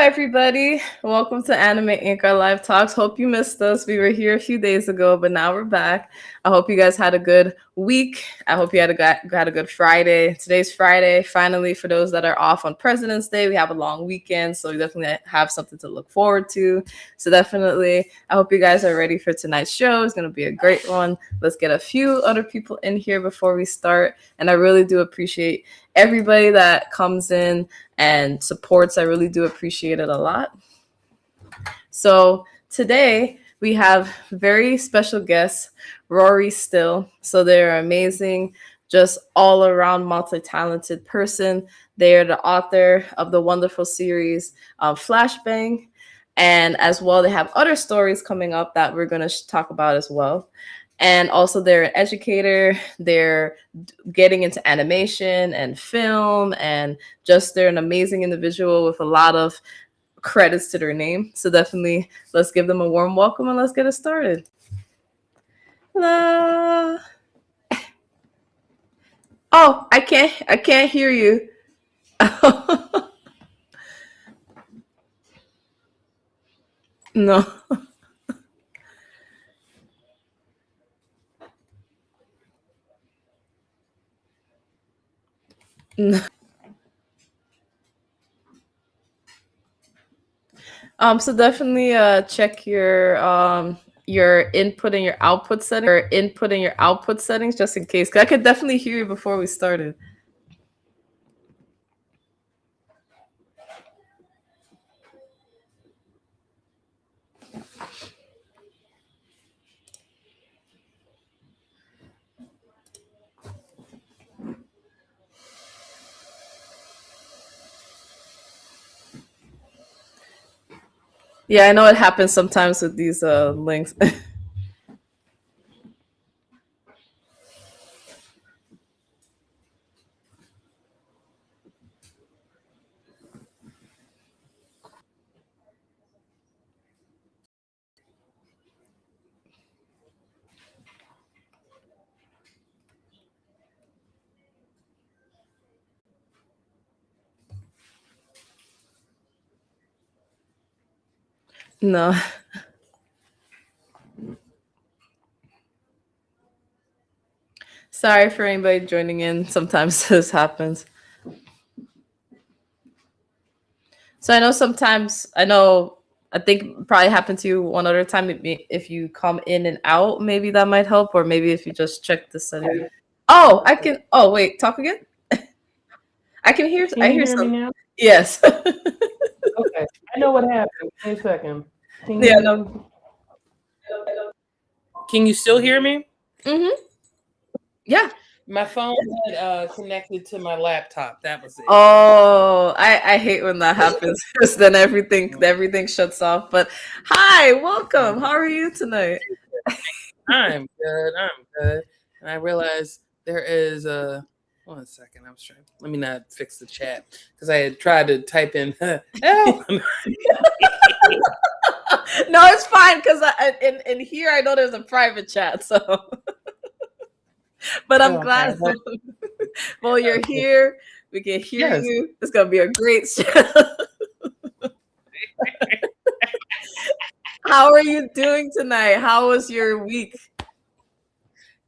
everybody. Welcome to AnimeinkArt LiveTalks. Hope you missed us. We were here a few days ago, but now we're back. I hope you guys had a good week. I hope you had a good Friday. Today's Friday. Finally, for those that are off on President's Day, we have a long weekend, so we definitely have something to look forward to. So definitely, I hope you guys are ready for tonight's show. It's going to be a great one. Let's get a few other people in here before we start. And I really do appreciate everybody that comes in and supports. I really do appreciate it a lot. So today we have very special guests, Rorie Still. So they're amazing, just all around multi-talented person. They are the author of the wonderful series Flashbang. And as well, they have other stories coming up that we're going to talk about as well. And also they're an educator. They're getting into animation and film, and just they're an amazing individual with a lot of credits to their name. So definitely let's give them a warm welcome and let's get it started. Hello. Oh, I can't hear you. No. No. So definitely check your input and your output settings just in case. 'Cause I could definitely hear you before we started. Yeah, I know it happens sometimes with these links. No. Sorry for anybody joining in. Sometimes this happens. So I think it probably happened to you one other time. If you come in and out, maybe that might help, or maybe if you just check the setting. Oh, I can. Oh, wait, talk again. I can hear. Can you hear me now? Yes. Okay, I know what happened. Wait a second. Yeah. No. Can you still hear me? Yeah. My phone had connected to my laptop. That was it. Oh, I hate when that happens because then everything shuts off. But hi, welcome. How are you tonight? I'm good. And I realized there is a. 1 second. I was trying. Let me not fix the chat because I had tried to type in help. No, it's fine because in here I know there's a private chat, so. But I'm glad. Well, you're here. We can hear you. It's gonna be a great show. How are you doing tonight? How was your week?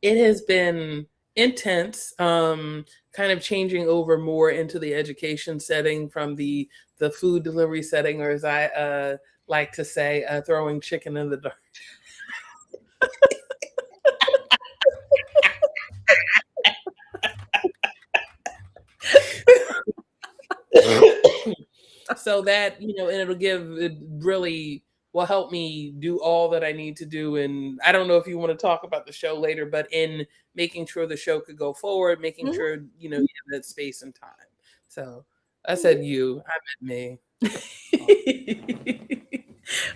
It has been intense. Kind of changing over more into the education setting from the food delivery setting, or as I like to say, throwing chicken in the dark. So that, and it really will help me do all that I need to do. And I don't know if you want to talk about the show later, but in making sure the show could go forward, making sure, you have that space and time. So I said you, I meant me.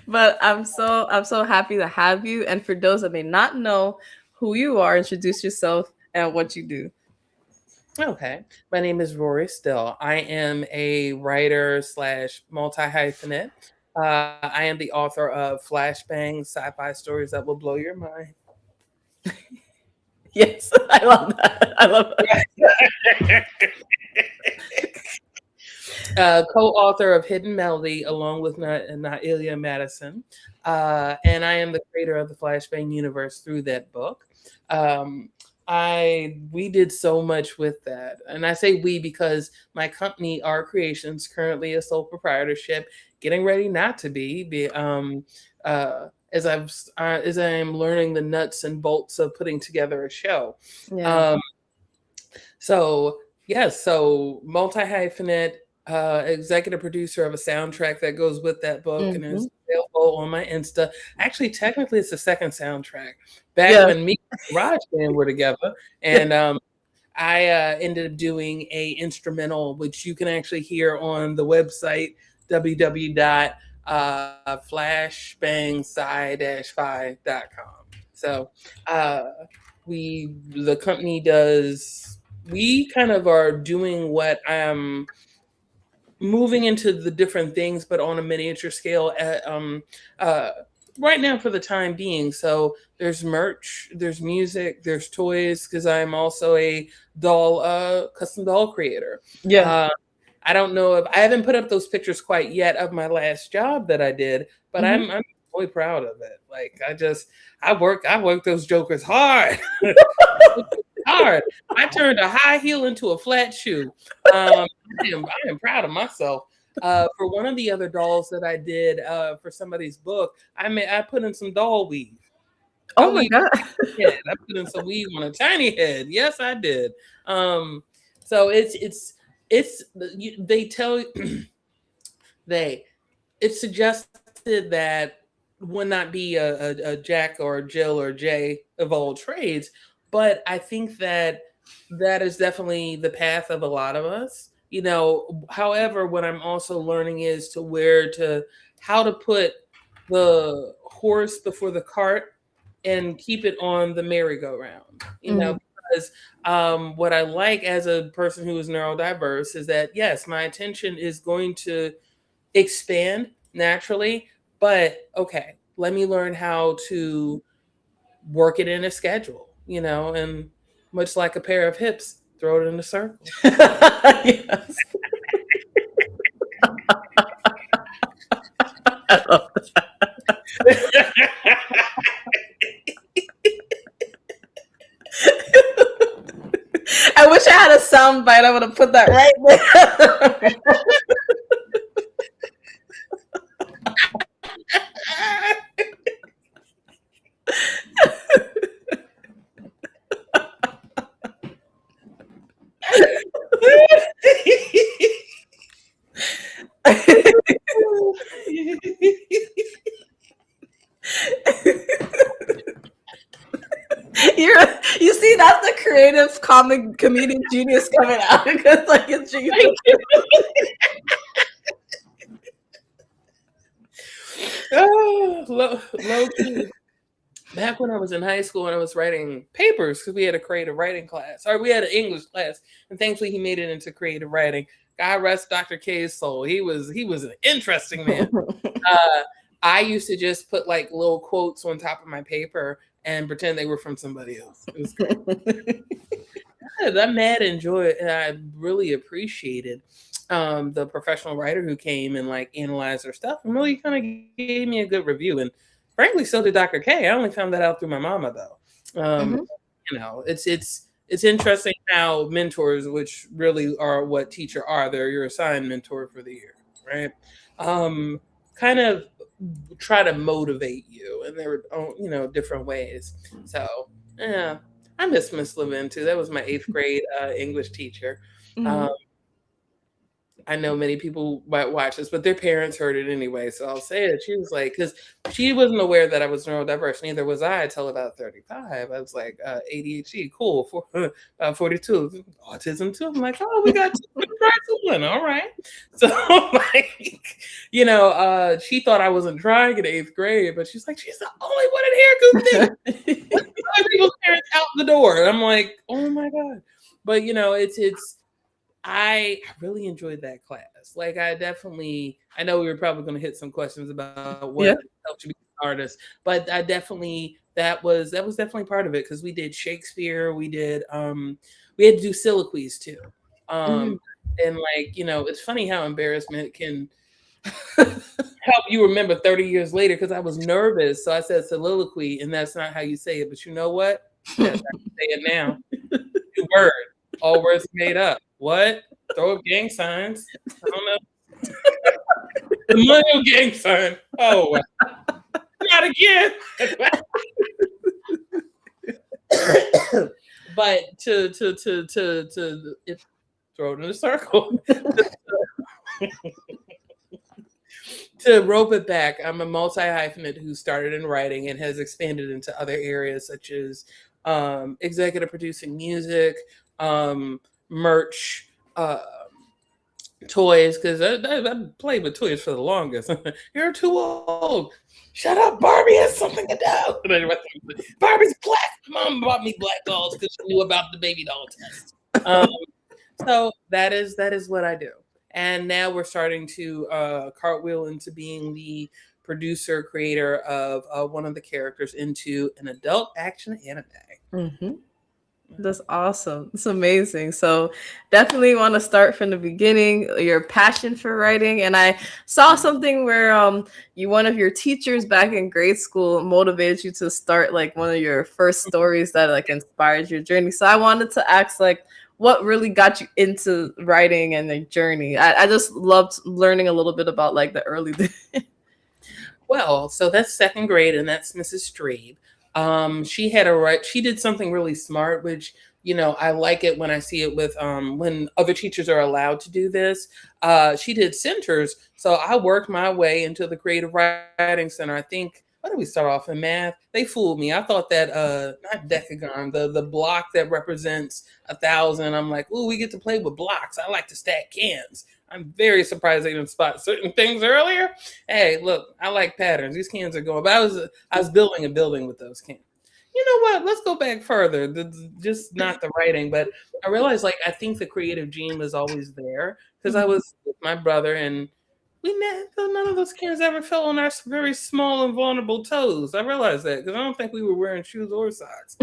But I'm so happy to have you. And for those that may not know who you are, introduce yourself and what you do. Okay. My name is Rorie Still. I am a writer / multi-hyphenate. I am the author of Flashbang, sci-fi stories that will blow your mind. Yes, I love that. Co-author of Hidden Melody, along with Naelia Madison, and I am the creator of the Flashbang universe through that book. Um, we did so much with that, and I say we because my company, Art Creations, currently a sole proprietorship, getting ready not to as I'm learning the nuts and bolts of putting together a show. Yeah. Um, so yes, so multi hyphenate, executive producer of a soundtrack that goes with that book and Hmm. is available on my Insta. Actually, technically, it's the second soundtrack. Back Yeah. when me and Garage Band were together, and I ended up doing a instrumental, which you can actually hear on the website www.flashbangsci-fi.com. So uh, the company does. We kind of are doing what moving into the different things, but on a miniature scale. Uh, right now, for the time being, so there's merch, there's music, there's toys, because I'm also a custom doll creator. Yeah. Uh, I don't know if I haven't put up those pictures quite yet of my last job that I did, but Hmm. I'm really proud of it. Like I work those jokers hard. Hard. I turned a high heel into a flat shoe. I am proud of myself. For one of the other dolls that I did for somebody's book, I put in some doll weave. I Oh my weaved God. a head. I put in some weave on a tiny head. Yes, I did. So it's they tell they it suggested that would not be a Jack or a Jill or Jay of all trades, but I think that that is definitely the path of a lot of us. However, what I'm also learning is how to put the horse before the cart and keep it on the merry-go-round. Hmm. Because what I like as a person who is neurodiverse is that yes, my attention is going to expand naturally, but okay, let me learn how to work it in a schedule, and much like a pair of hips, throw it in a circle. Yes. I love I wish I had a sound bite. I would have put that right there. You're, you see, that's the creative comic comedian genius coming out because, like, it's genius. Thank you. Low key. Back when I was in high school and I was writing papers, because we had a creative writing class, or we had an English class, and thankfully he made it into creative writing. God rest Dr. K's soul. He was an interesting man. Uh, I used to just put like little quotes on top of my paper and pretend they were from somebody else. It was great. I'm mad enjoy it, and I really appreciated the professional writer who came and like analyzed her stuff and really kind of gave me a good review. And frankly, so did Dr. K. I only found that out through my mama though. Mhm. It's interesting how mentors, which really are what teacher are, they're your assigned mentor for the year, right? Kind of try to motivate you, and there were different ways. So yeah, I miss Miss Levin too. That was my eighth grade English teacher. Mhm. Um, I know many people might watch this, but their parents heard it anyway. So I'll say it. She was like, because she wasn't aware that I was neurodiverse. Neither was I until about 35. I was like, ADHD, cool. 42, autism too. I'm like, oh, we got one. All right. So, like, she thought I wasn't trying in eighth grade, but she's like, she's the only one in here who thinks other people's parents out the door. And I'm like, oh my God. But, it's I really enjoyed that class. Like I know we were probably going to hit some questions about what Yeah. helped you be an artist, but that was definitely part of it because we did Shakespeare, we had to do soliloquies too. Um Mhm. And like, it's funny how embarrassment can help you remember 30 years later, because I was nervous. So I said soliloquy, and that's not how you say it. But you know what? That's how you say it now. New word. All words made up. What? Throw up gang signs. I don't know. The millennial gang sign. Oh, not again. But to throw it in a circle. To rope it back, I'm a multi-hyphenate who started in writing and has expanded into other areas such as executive producing music, merch, toys, because I played with toys for the longest. You're too old. Shut up, Barbie has something to do. Barbie's black. Mom bought me black dolls because she knew about the baby doll test. So that is what I do. And now we're starting to cartwheel into being the producer, creator of one of the characters into an adult action anime. Mm-hmm. That's awesome. It's amazing. So definitely want to start from the beginning, your passion for writing. And I saw something where one of your teachers back in grade school motivated you to start like one of your first stories that like inspired your journey. So I wanted to ask like what really got you into writing and the journey. I just loved learning a little bit about like the early days. Well, so that's second grade, and that's Mrs. Strebe. She did something really smart, which I like it when I see it with when other teachers are allowed to do this. She did centers, so I worked my way into the creative writing center. I think, what did we start off in math? They fooled me. I thought that not decagon, the block that represents 1,000. I'm like, ooh, we get to play with blocks. I like to stack cans. I'm very surprised they didn't spot certain things earlier. Hey, look, I like patterns. These cans are going. But I was building a building with those cans. You know what? Let's go back further. Just not the writing, but I realized like I think the creative gene was always there because I was with my brother, and none of those cans ever fell on our very small and vulnerable toes. I realized that because I don't think we were wearing shoes or socks.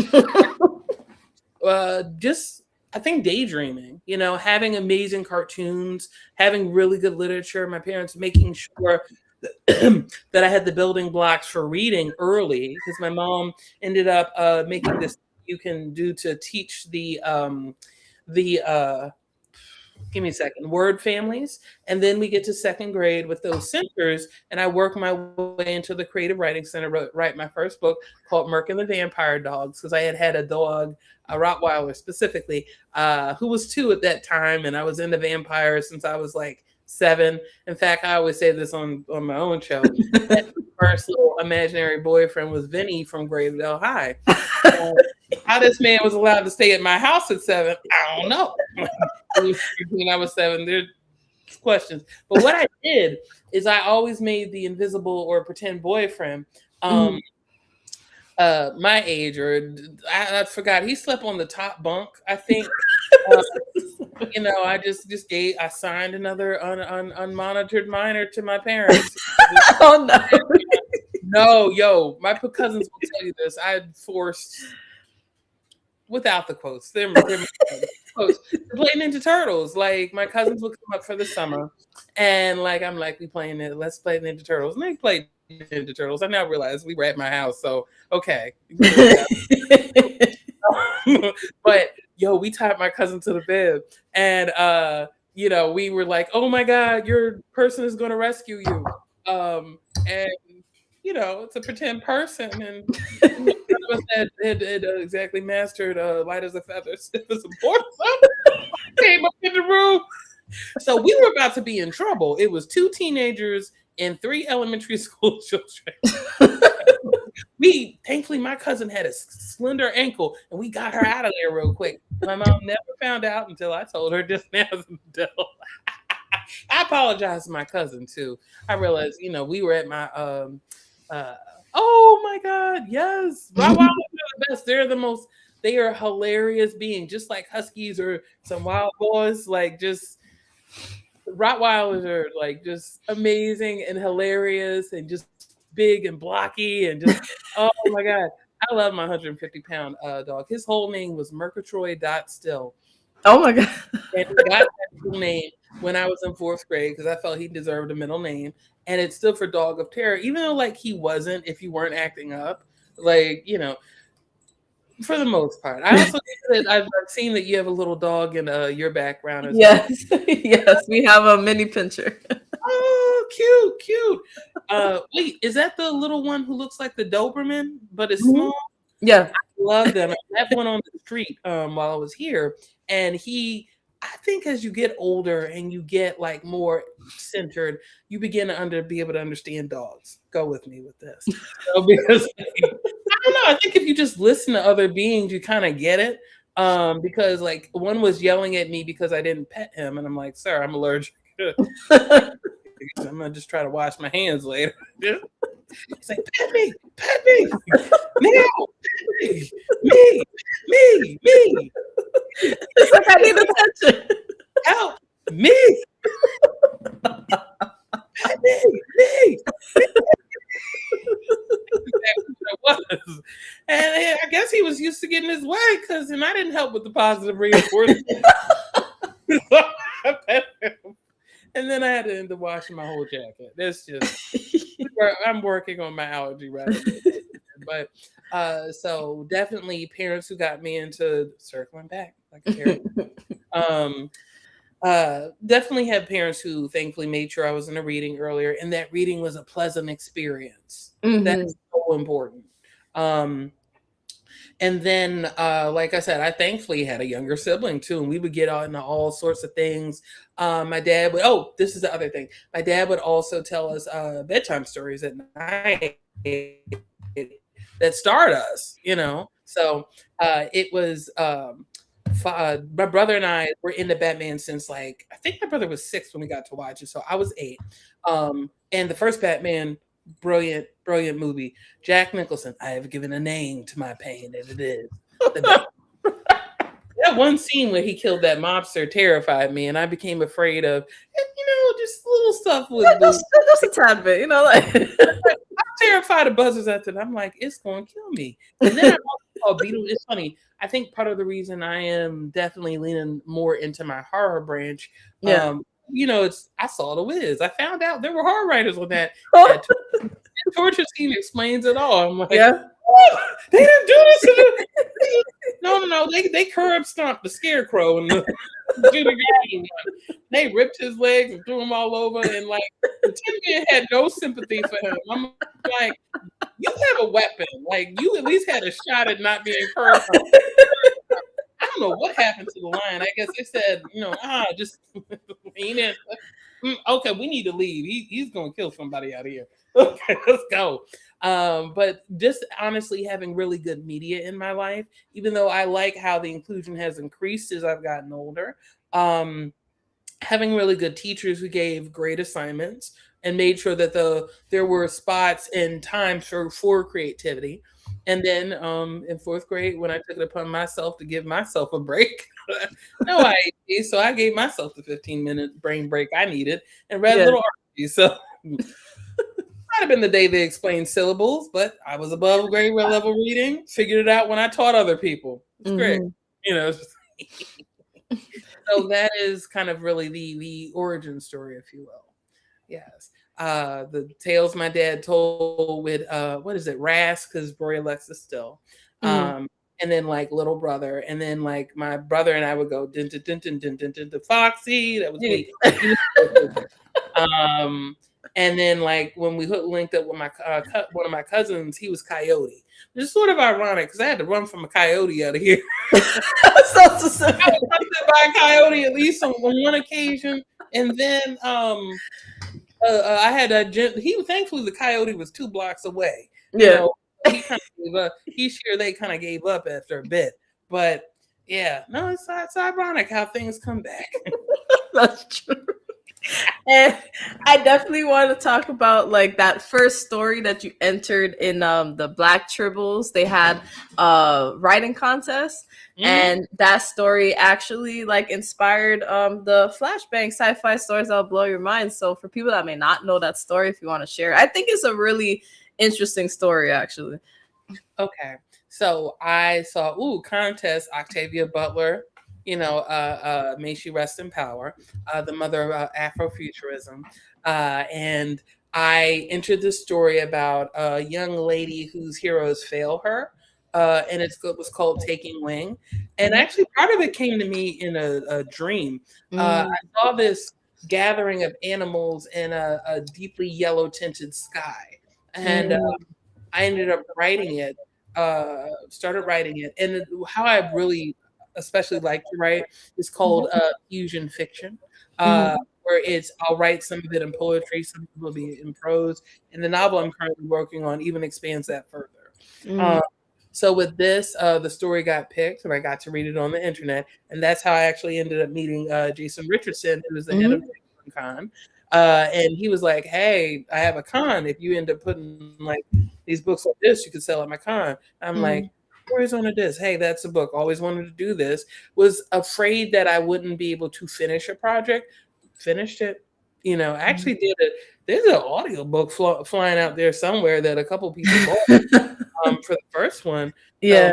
Just I think daydreaming, having amazing cartoons, having really good literature, my parents making sure that I had the building blocks for reading early because my mom ended up making this you can do to teach the give me a second, word families. And then we get to second grade with those centers. And I work my way into the creative writing center, write my first book called Merc and the Vampire Dogs, because I had a dog, a Rottweiler specifically, who was 2 at that time. And I was into vampires since I was like 7. In fact, I always say this on my own show. That first little imaginary boyfriend was Vinny from Gravedale High. How this man was allowed to stay at my house at 7, I don't know. When I was 7, there's questions. But what I did is I always made the invisible or pretend boyfriend my age, or I forgot. He slept on the top bunk, I think. I just I signed another unmonitored minor to my parents. Oh no. No, my cousins will tell you this. I forced, without the quotes, them quotes, to play Ninja Turtles. Like my cousins would come up for the summer, and like I'm like, we playing it. Let's play Ninja Turtles, and they played Ninja Turtles. I now realize we were at my house, so okay. But we tied my cousin to the bed, and we were like, oh my God, your person is going to rescue you, and it's a pretend person, and none of us had exactly mastered light as a feather, stiff as a board. Came up in the room, so we were about to be in trouble. It was 2 teenagers and 3 elementary school children. Thankfully, my cousin had a slender ankle, and we got her out of there real quick. My mom never found out until I told her just now as an adult. I apologize to my cousin too. I realized, we were at my oh my God, yes. Rottweilers are the best. They are hilarious beings, just like Huskies or some wild boys. Like just Rottweilers are like just amazing and hilarious and just big and blocky and just oh my God. I love my 150-pound dog. His whole name was Murgatroyd Still. Oh my God. And he got that middle name when I was in 4th grade because I felt he deserved a middle name, and it stood for Dog of Terror, even though like he wasn't if you weren't acting up, like for the most part. I also think that I've seen that you have a little dog in your background as well. Yes, yes, we have a mini pincher. Oh, cute, cute. Wait, is that the little one who looks like the Doberman but is small? Yeah. Love them. I met one on the street while I was here, and I think as you get older and you get like more centered, you begin to be able to understand dogs. Go with me with this, because I don't know. I think if you just listen to other beings, you kind of get it. Because like one was yelling at me because I didn't pet him, and I'm like, "Sir, I'm allergic. I'm gonna just try to wash my hands later." He's like, pet me, now, me. It's like I need attention. Help me, pet me. Exactly what it was. And I guess he was used to getting his way because I didn't help with the positive reinforcement. And then I had to end up washing my whole jacket. That's just I'm working on my allergy right now. But so definitely parents who got me into circling back like a parent. Definitely had parents who thankfully made sure I was in a reading earlier, and that reading was a pleasant experience. That's so important. And then, like I said, I thankfully had a younger sibling too, and we would get into all sorts of things. My dad would, this is the other thing. My dad would also tell us bedtime stories at night that starred us, So it was, my brother and I were into Batman since I think my brother was 6 when we got to watch it. So I was 8. And the first Batman, brilliant movie. Jack Nicholson, I have given a name to my pain, and it is that one scene where he killed that mobster terrified me, and I became afraid of, just little stuff with just a tad bit, I'm terrified of buzzers after that. I'm like, it's going to kill me. And then I also saw Beetle. It's funny. I think part of the reason I am definitely leaning more into my horror branch, I saw The Wiz. I found out there were horror writers on that. Torture Scene explains it all. I'm like, they didn't do this. No. They curb stomped the scarecrow and they ripped his legs and threw him all over. And the Tin Man had no sympathy for him. I'm like, you have a weapon. You at least had a shot at not being curbed. I don't know what happened to the lion. I guess they said, just okay, we need to leave. He's going to kill somebody out here. Okay, let's go. But just honestly having really good media in my life, even though I like how the inclusion has increased as I've gotten older, having really good teachers who gave great assignments and made sure that there were spots and times for creativity. And then in 4th grade, when I took it upon myself to give myself a break, so I gave myself the 15-minute brain break I needed and read little articles. So might have been the day they explained syllables, but I was above grade level reading, figured it out when I taught other people. It's great. So that is kind of really the origin story, if you will. Yes. The tales my dad told with what is it, Rask, because Rorie Still. And then Little Brother, and then my brother and I would go din din din din din din din din Foxy. That was me. And then when we linked up with my one of my cousins, he was Coyote, which is sort of ironic because I had to run from a coyote out of here. So specific. I was hunted by a coyote at least on one occasion, and then I had thankfully the coyote was 2 blocks away. He kind of gave up. They kind of gave up after a bit, but yeah, no, it's ironic how things come back. That's true. And I definitely want to talk about that first story that you entered in the Black Tribbles. They had writing contest, and that story actually inspired the flashbang sci-fi stories that'll blow your mind. So for people that may not know that story, if you want to share, I think it's a really interesting story actually. Okay, so I saw contest Octavia Butler. may she rest in power, the mother of Afrofuturism. And I entered this story about a young lady whose heroes fail her. And it was called Taking Wing. And actually, part of it came to me in a dream. I saw this gathering of animals in a deeply yellow tinted sky. And I ended up writing it, started writing it. And how I really especially like to write is called fusion fiction, uh, where I'll write some of it in poetry, some of it will be in prose. And the novel I'm currently working on even expands that further. Um, so with this, the story got picked and I got to read it on the internet. And that's how I actually ended up meeting Jason Richardson, who is the head of Con. And he was like, "Hey, I have a con. If you end up putting like these books on this, you can sell at my con." I'm like, "Where's on a disc? Hey, that's a book. Always wanted to do this." Was afraid that I wouldn't be able to finish a project. Finished it. Actually did it. There's an audiobook flying out there somewhere that a couple people bought for the first one. Yeah.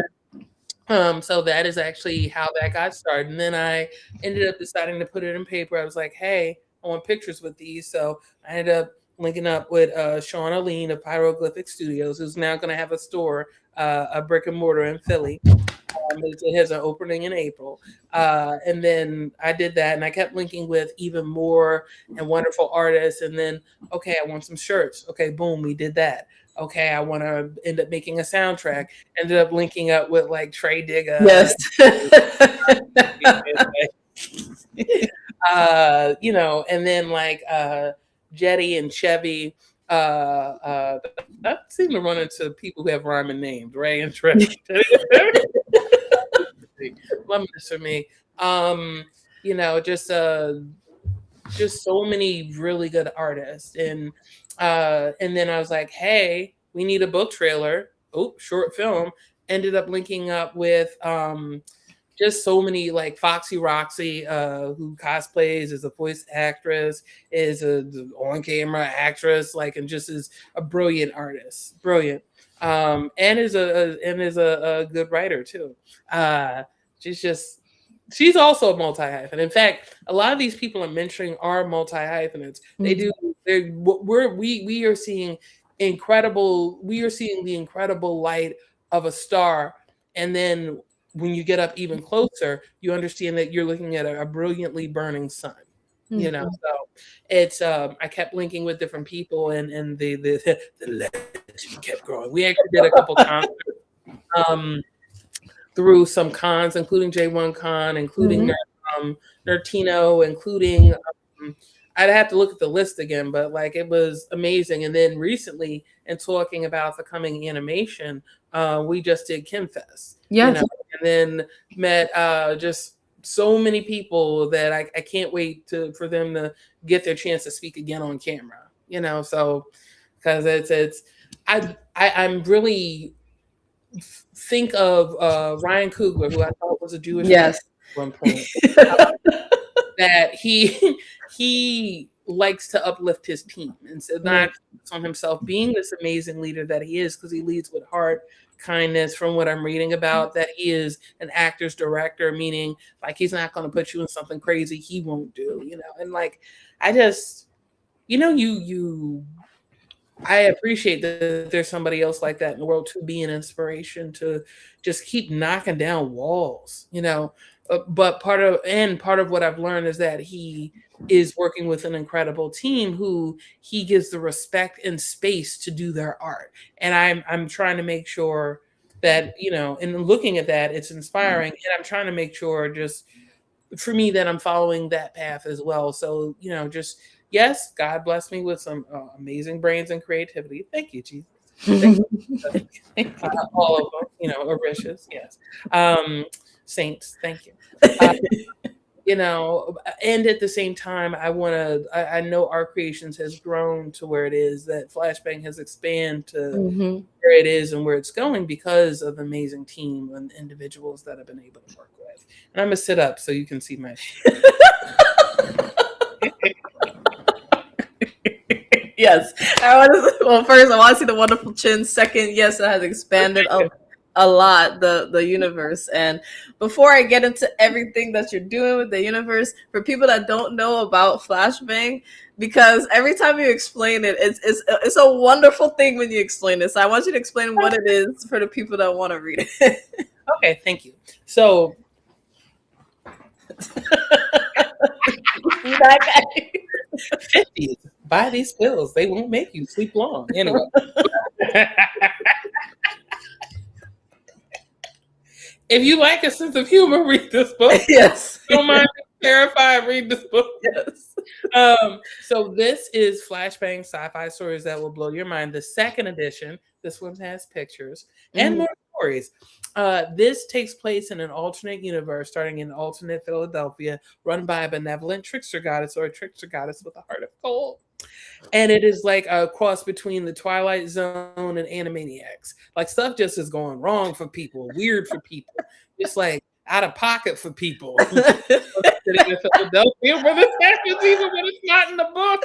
So that is actually how that got started. And then I ended up deciding to put it in paper. I was like, hey, I want pictures with these. So I ended up linking up with Sean Aline of Pyroglyphic Studios, who's now going to have a store, a brick and mortar in Philly. It has an opening in April. And then I did that and I kept linking with even more and wonderful artists. And then, okay, I want some shirts. Okay, boom, we did that. Okay, I want to end up making a soundtrack. Ended up linking up with like Trey Digger. Yes. And then like Jetty and Chevy. That seemed to run into people who have rhyming names, Ray and Trey. Luminous for me. Just so many really good artists. And then I was like, hey, we need a book trailer. Oh, short film. Ended up linking up with just so many, like Foxy Roxy, who cosplays as a voice actress, is a on-camera actress, like, and just is a brilliant artist, brilliant, and is a good writer too. She's also a multi-hyphen. In fact, a lot of these people I'm mentioning are multi-hyphenates. We are seeing incredible. We are seeing the incredible light of a star, and then when you get up even closer, you understand that you're looking at a brilliantly burning sun. So it's I kept linking with different people, and the legend kept growing. We actually did a couple concerts through some cons, including J1 Con, including Nerdtino, including I'd have to look at the list again, but like it was amazing. And then recently, in talking about the coming animation, we just did KimFest. Yes. And then met just so many people that I can't wait for them to get their chance to speak again on camera. So because I'm really think of Ryan Coogler, who I thought was a Jewish man at one point. That he likes to uplift his team and so not on himself being this amazing leader that he is, because he leads with heart, kindness. From what I'm reading about, that he is an actor's director, meaning like he's not going to put you in something crazy he won't do, and like I just I appreciate that there's somebody else like that in the world to be an inspiration to just keep knocking down walls, but part of what I've learned is that he is working with an incredible team who he gives the respect and space to do their art. And I'm trying to make sure that, in looking at that, it's inspiring. And I'm trying to make sure just for me that I'm following that path as well. So, yes, God bless me with some amazing brains and creativity. Thank you, Jesus. Thank you. All of them, Orishas, yes. Saints, thank you. And at the same time, I know Art Creations has grown to where it is, that Flashbang has expanded to where it is and where it's going because of the amazing team and individuals that I've been able to work with. And I'm going to sit up so you can see my Yes. First, I want to see the wonderful chin. Second, yes, it has expanded. Oh, a lot the universe. And before I get into everything that you're doing with the universe, for people that don't know about flashbang, because every time you explain it, it's a wonderful thing when you explain it. So I want you to explain what it is for the people that want to read it. Okay, thank you. So That guy. 50s, buy these pills. They won't make you sleep long. Anyway. If you like a sense of humor, read this book. Yes. Don't mind being terrified, read this book. Yes. So this is Flashbang Sci-Fi Stories That Will Blow Your Mind, the second edition. This one has pictures and more stories. This takes place in an alternate universe, starting in alternate Philadelphia, run by a benevolent trickster goddess, or a trickster goddess with a heart of gold. And it is like a cross between the Twilight Zone and Animaniacs. Like, stuff just is going wrong for people, weird for people, just like out of pocket for people. Sitting in Philadelphia where this happens, even when it's not in the book.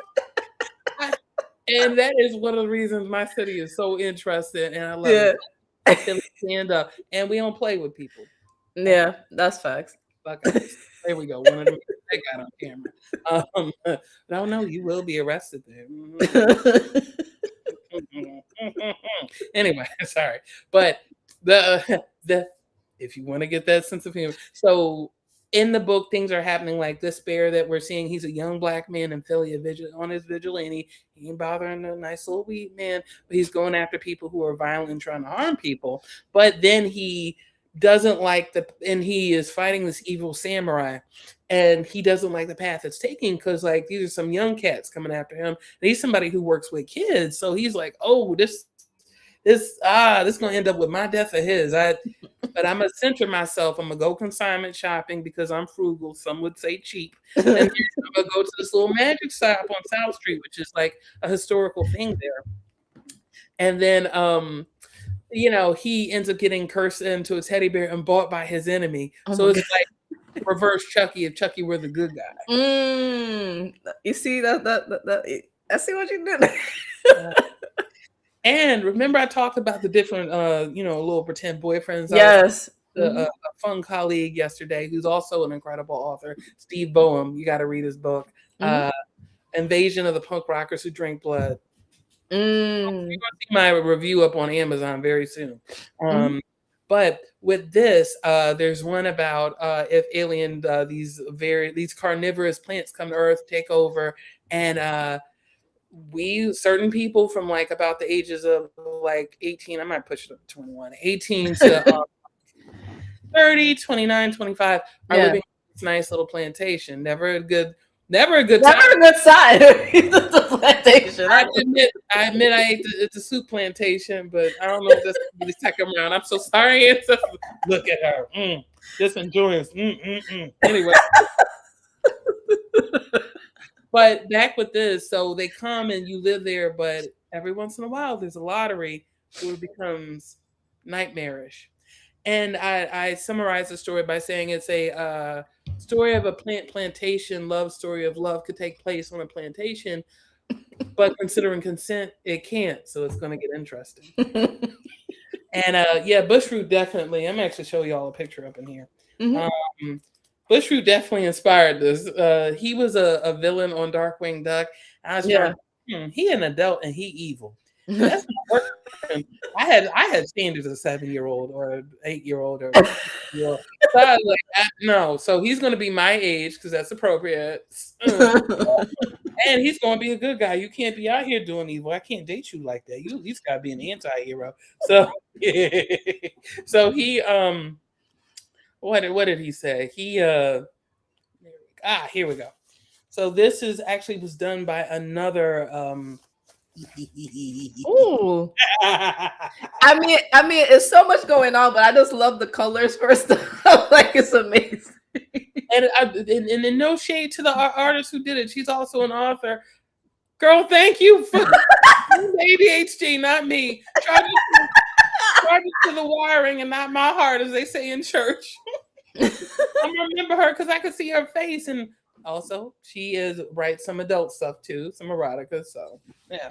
And that is one of the reasons my city is so interested, and I love it. Stand up, and we don't play with people. Yeah, that's facts. There we go. One of them they got on camera. No, no, you will be arrested there. Anyway, sorry, but the if you want to get that sense of humor, so in the book, things are happening like this bear that we're seeing. He's a young black man in Philly, on his vigilante. He ain't bothering a nice little weed man, but he's going after people who are violent and trying to harm people. But then he doesn't like and he is fighting this evil samurai, and he doesn't like the path it's taking because like these are some young cats coming after him. And he's somebody who works with kids, so he's like, oh, this gonna end up with my death or his. But I'm gonna center myself. I'm gonna go consignment shopping because I'm frugal. Some would say cheap. And then I'm gonna go to this little magic shop on South Street, which is like a historical thing there. And then he ends up getting cursed into a teddy bear and bought by his enemy. So it's like reverse Chucky if Chucky were the good guy. You see that I see what you did. And remember, I talked about the different, little pretend boyfriends. Yes. A fun colleague yesterday who's also an incredible author, Steve Boehm. You got to read his book, Invasion of the Punk Rockers Who Drink Blood. You're going to see my review up on Amazon very soon. But with this, there's one about if these carnivorous plants come to Earth, take over, and certain people from like about the ages of like 18, I might push it up to 21, 18 to 30, 29, 25 are living in this nice little plantation. Never a good sign. The plantation. I admit I ate it's a soup plantation, but I don't know if that's the second round. I'm so sorry. Look at her. Just enjoying. Anyway. But back with this, so they come and you live there, but every once in a while there's a lottery where it becomes nightmarish. And I summarize the story by saying it's a story of a plantation love story of love could take place on a plantation, but considering consent, it can't. So it's going to get interesting. And Bushroot definitely. I'm actually show you all a picture up in here. Bushroot definitely inspired this. He was a villain on Darkwing Duck. I was trying, he an adult and he evil. That's not working. I had standards as a 7-year-old or an 8-year-old or so I was like, no. So he's going to be my age because that's appropriate. And he's going to be a good guy. You can't be out here doing evil. I can't date you like that. You at least got to be an anti-hero. So, so he what did he say? He here we go. So this was done by another Ooh. I mean, it's so much going on, but I just love the colors first. Like it's amazing. And no shade to the artist who did it. She's also an author. Girl, thank you for ADHD, not me. Charge it to the wiring and not my heart, as they say in church. I remember her because I could see her face, and also she writes some adult stuff too, some erotica. So yeah.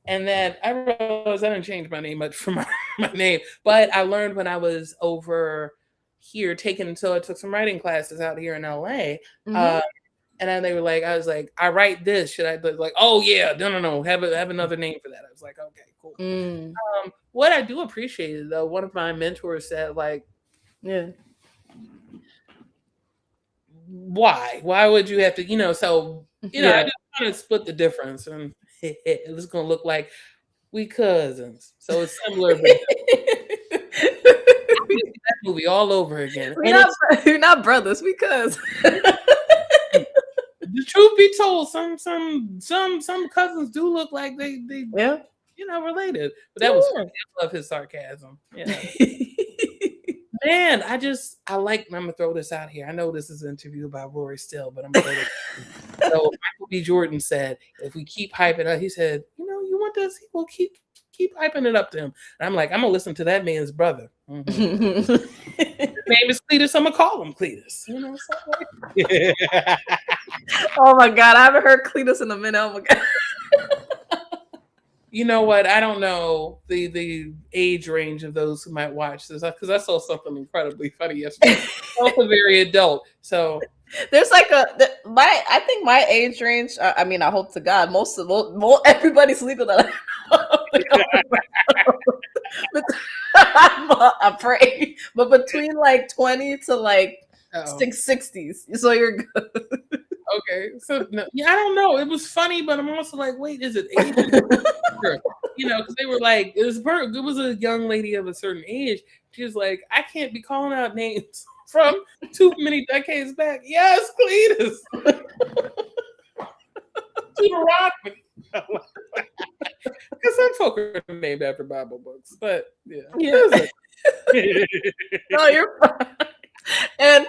And then I realized I didn't change my name much for my my name. But I learned when I was over here so I took some writing classes out here in LA. Mm-hmm. And then they were like, I was like, I write this. Should I like, oh yeah, no. Have another name for that. I was like, okay, cool. Mm. What I do appreciate is though, one of my mentors said, like, Yeah. why would you have to, so I Yeah. just kind of split the difference, and it's gonna look like we cousins. So it's similar, but I see that movie all over again. we're And not it's we're not brothers because the truth be told, some cousins do look like they yeah. related. But that was Yeah. funny. I love his sarcasm. Yeah. Man, I like, I'm gonna throw this out here. I know this is an interview about Rorie Still, but I'm gonna throw this. So Michael B. Jordan said, if we keep hyping up, he said, you want this? We'll keep hyping it up to him. And I'm like, I'm gonna listen to that man's brother. His name is Cletus. I'm gonna call him Cletus. Oh my god, I haven't heard Cletus in a minute. Oh my god. You know what? I don't know the age range of those who might watch this, because I saw something incredibly funny yesterday. Also very adult. So There's like I think my age range. I mean, I hope to God most everybody's legal that I pray, but between like 20 to like 60s, so you're good. Okay, so no, yeah, I don't know. It was funny, but I'm also like, wait, is it age? Because they were like, it was a young lady of a certain age. She was like, I can't be calling out names from too many decades back. Yes, Cletus. Because some folk are named after Bible books, but yeah. No, you're fine. And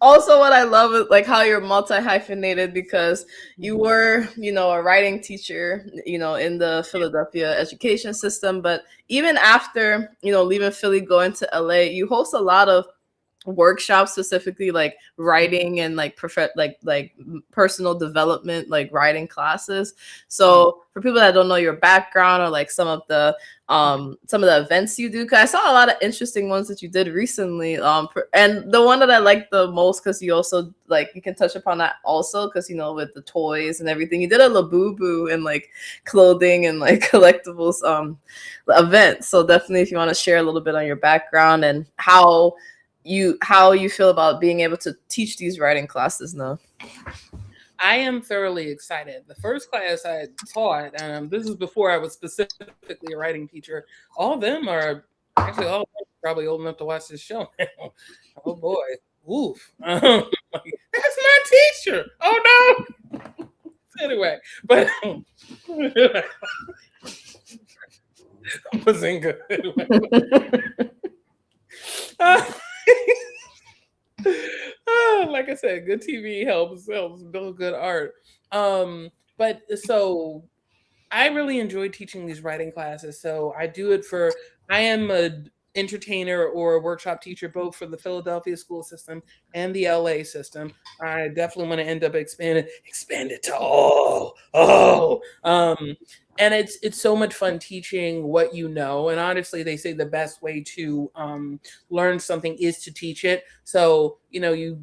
also what I love is like how you're multi-hyphenated, because you were, a writing teacher, in the Philadelphia education system. But even after, leaving Philly, going to LA, you host a lot of workshops, specifically like writing and like like personal development, like writing classes. So for people that don't know your background, or like some of the events you do, because I saw a lot of interesting ones that you did recently, and the one that I like the most, because you also like, you can touch upon that also, because with the toys and everything, you did a Labubu and like clothing and like collectibles event. So definitely, if you want to share a little bit on your background and how you feel about being able to teach these writing classes now. I am thoroughly excited. The first class I taught, this is before I was specifically a writing teacher. All of them are probably old enough to watch this show now. Oh boy, oof! That's my teacher. Oh no. Anyway, but Bazinga. Like I said, good TV helps build good art. But so I really enjoy teaching these writing classes. So I do it I am a entertainer or a workshop teacher, both for the Philadelphia school system and the LA system. I definitely want to end up expand it to all. And it's so much fun teaching what you know. And honestly, they say the best way to learn something is to teach it. So I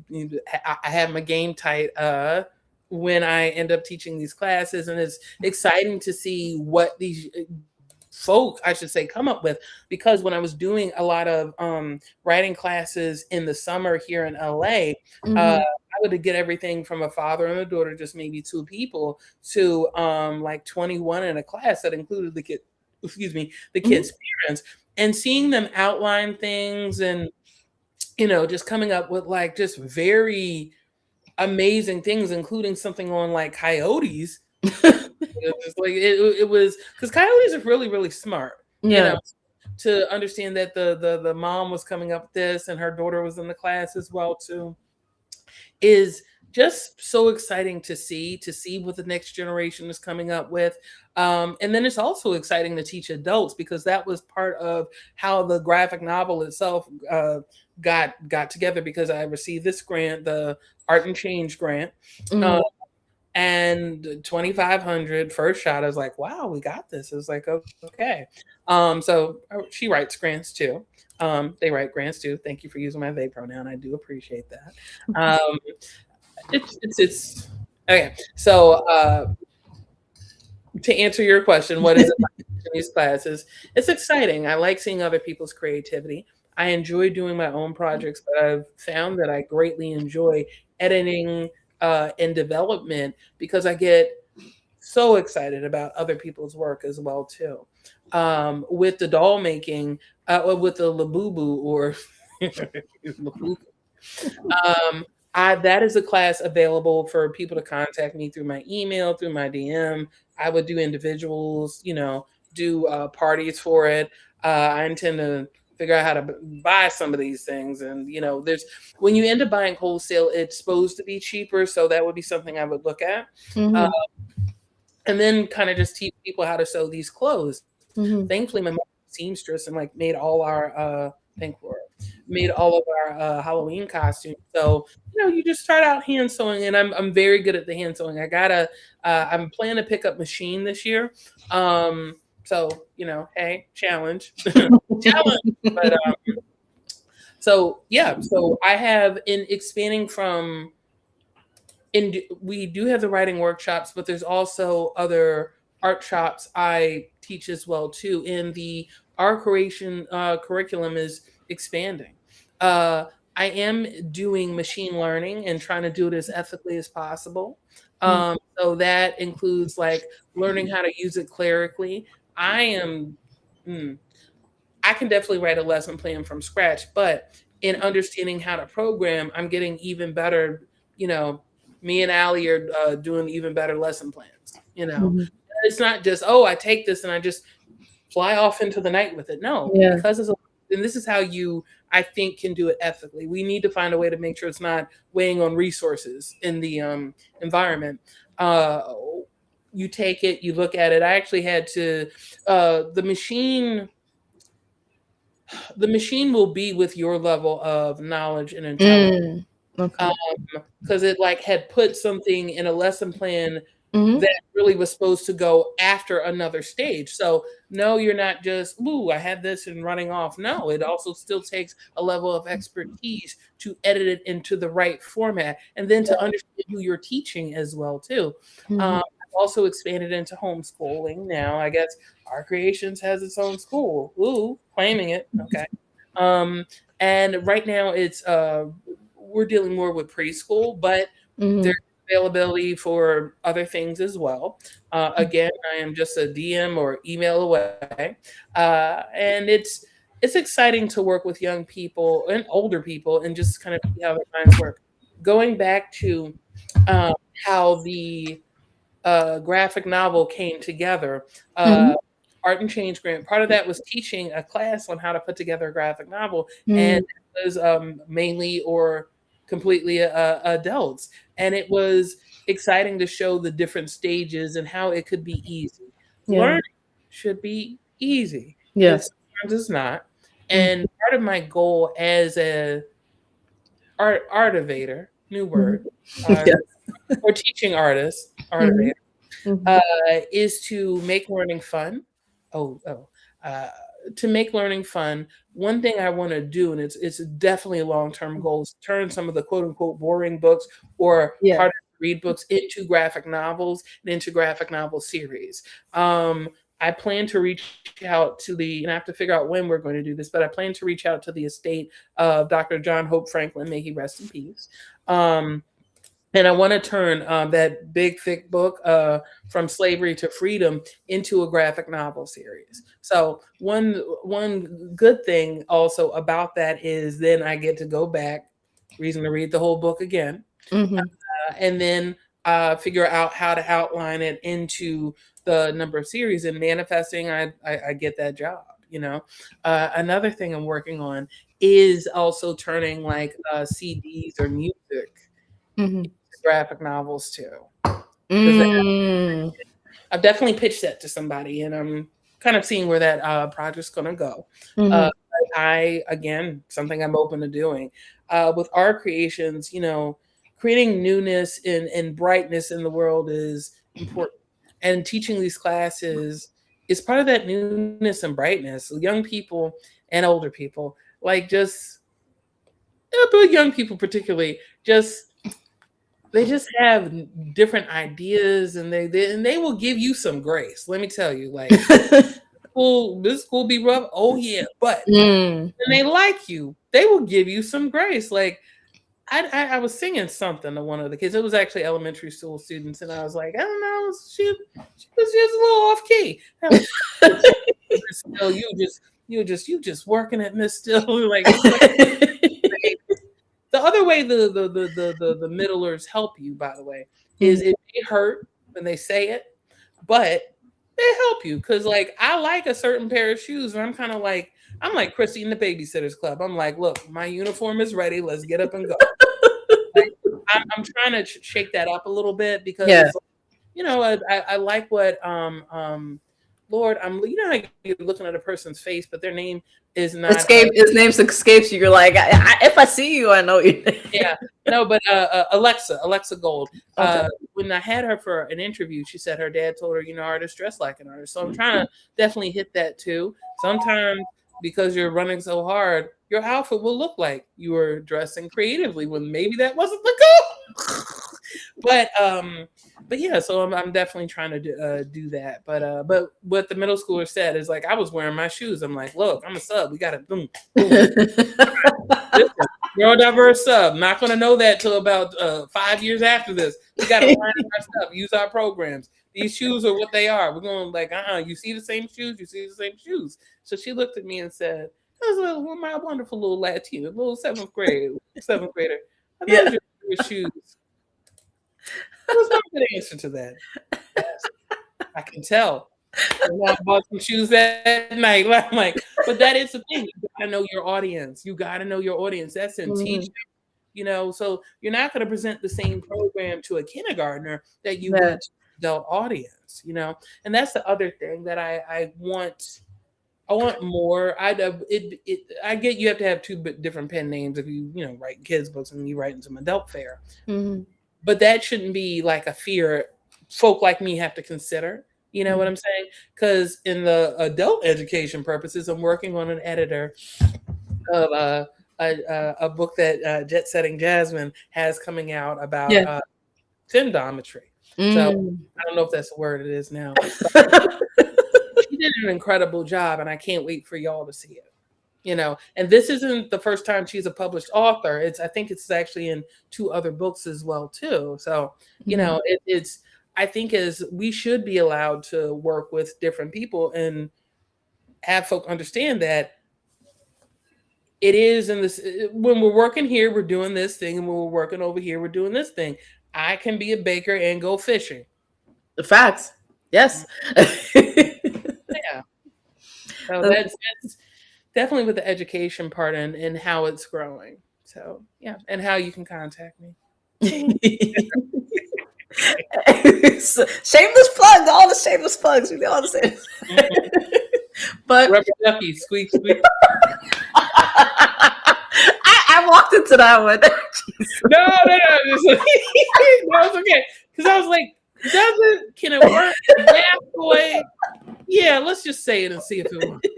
have my game tight when I end up teaching these classes, and it's exciting to see what these folk, I should say, come up with. Because when I was doing a lot of writing classes in the summer here in LA, I would get everything from a father and a daughter, just maybe two people, to like 21 in a class that included the kids' parents, and seeing them outline things, and just coming up with like just very amazing things, including something on like coyotes. It was because coyotes are really, really smart. To understand that the mom was coming up with this, and her daughter was in the class as well too, is just so exciting to see what the next generation is coming up with. And then it's also exciting to teach adults, because that was part of how the graphic novel itself got together, because I received this grant, the Art and Change grant. and 2,500 first shot. I was like, wow, we got this. It was like, okay. So she writes grants too. They write grants too. Thank you for using my they pronoun. I do appreciate that. Um, it's okay. So to answer your question, what is it like in these classes? It's exciting. I like seeing other people's creativity. I enjoy doing my own projects, but I've found that I greatly enjoy editing and development because I get so excited about other people's work as well too. With the doll making, or with the labubu or labubu, um, that is a class available for people to contact me through my email, through my DM. I would do individuals, do parties for it. I intend to figure out how to buy some of these things, and there's when you end up buying wholesale, it's supposed to be cheaper, so that would be something I would look at. Uh, Mm-hmm. and then kind of just teach people how to sew these clothes. Mm-hmm. Thankfully, my mom was a seamstress and like made all our thank Lord, made all of our Halloween costumes. So you just start out hand sewing, and I'm very good at the hand sewing. I'm planning to pick up machine this year. So hey, challenge, challenge. But so yeah, so I have in expanding from and we do have the writing workshops, but there's also other art shops I teach as well too. And the art creation curriculum is expanding. Uh, I am doing machine learning and trying to do it as ethically as possible. So that includes like learning how to use it clerically. I am. mm, I can definitely write a lesson plan from scratch, but in understanding how to program, I'm getting even better. You know, Me and Allie are doing even better lesson plans. Mm-hmm. It's not just, oh, I take this and I just fly off into the night with it. No, Yeah. because and this is how I think, can do it ethically. We need to find a way to make sure it's not weighing on resources in the environment. Uh, you take it, you look at it. I actually had to, the machine will be with your level of knowledge and intelligence. Mm. Okay. Because it like had put something in a lesson plan Mm-hmm. that really was supposed to go after another stage. So no, you're not just, ooh, I had this and running off. No, it also still takes a level of expertise to edit it into the right format and then to understand who you're teaching as well too. Mm-hmm. I've also expanded into homeschooling now. I guess Our Creations has its own school. Ooh, claiming it. Okay. Um, and right now we're dealing more with preschool, but Mm-hmm. there's availability for other things as well. Again, I am just a DM or email away, and it's exciting to work with young people and older people and just kind of see how their minds work. Going back to um, how the graphic novel came together. Mm-hmm. Art and Change grant. Part of that was teaching a class on how to put together a graphic novel, and Mm-hmm. it was mainly or completely adults. And it was exciting to show the different stages and how it could be easy. Yeah. Learning should be easy, and Yes. sometimes it's not. Mm-hmm. And part of my goal as a artivator, new word, uh, Yes. or teaching artist, Mm-hmm. artivator, Mm-hmm. uh, is to make learning fun. Oh, oh. Uh, to make learning fun, one thing I want to do, and it's definitely a long term goal, is turn some of the quote unquote boring books or Yeah. harder to read books into graphic novels and into graphic novel series. I plan to reach out to and I have to figure out when we're going to do this, but I plan to reach out to the estate of Dr. John Hope Franklin, may he rest in peace. Um, and I want to turn that big, thick book, From Slavery to Freedom, into a graphic novel series. So one good thing also about that is then I get to go back, reason to read the whole book again, Mm-hmm. and then figure out how to outline it into the number of series. And manifesting, I get that job. Another thing I'm working on is also turning like CDs or music Mm-hmm. graphic novels too. Because Mm. I've definitely pitched that to somebody, and I'm kind of seeing where that project's going to go. Mm-hmm. Uh, again, something I'm open to doing. With our creations, creating newness and brightness in the world is important. And teaching these classes is part of that newness and brightness. Young people and older people, like just but young people particularly, they just have different ideas, and they will give you some grace. Let me tell you, like this school be rough. Oh yeah, but when they like you, they will give you some grace. Like I was singing something to one of the kids. It was actually elementary school students, and I was like, I don't know, she was just a little off key. I was like, Miss Still, you just working at Miss Still. Like, the other way the middlers help you, by the way, is it may hurt when they say it, but they help you. Cause like I like a certain pair of shoes, and I'm like Christy in the Babysitters Club. I'm like, look, my uniform is ready. Let's get up and go. Like, I'm trying to shake that up a little bit because, I like what Lord, you know how you're looking at a person's face, but their name is not his name escapes you. You're like, if I see you, I know you. Yeah, no, but Alexa Gold. Okay. When I had her for an interview, she said her dad told her, artists dress like an artist. So I'm trying to definitely hit that too. Sometimes because you're running so hard, your outfit will look like you were dressing creatively when maybe that wasn't the goal. But yeah, so I'm definitely trying to do that. But what the middle schooler said is like, I was wearing my shoes. I'm like, look, I'm a sub. We got to boom. Listen, neurodiverse sub. Not going to know that till about 5 years after this. We got to learn our stuff, use our programs. These shoes are what they are. We're going like, you see the same shoes. You see the same shoes. So she looked at me and said, "That was my wonderful little Latina, little seventh grader. I those your shoes." There was no good answer to that. Yes, I can tell. I bought some shoes that night. I'm like, but that is the thing. You gotta know your audience. That's in teaching. So you're not going to present the same program to a kindergartner that you would to an adult audience. And that's the other thing that I want. I want more. I get you have to have two different pen names if you write kids books and you write in some adult fare. Mm-hmm. But that shouldn't be like a fear folk like me have to consider. You know what I'm saying? Because in the adult education purposes, I'm working on an editor of a book that Jet Setting Jasmine has coming out about femdometry. So I don't know if that's the word it is now. She did an incredible job, and I can't wait for y'all to see it. And this isn't the first time she's a published author. I think it's actually in 2 other books as well too. So I think we should be allowed to work with different people and have folk understand that it is in this. When we're working here, we're doing this thing, and when we're working over here, we're doing this thing. I can be a baker and go fishing. The facts, yes. Yeah. So that's definitely with the education part and how it's growing. So yeah, and how you can contact me. Shameless plug, all the shameless plugs, we all the same. But rubber ducky, squeak, squeak. I walked into that one. No, it's okay. Because I was like, can it work? Boy, yeah, let's just say it and see if it works.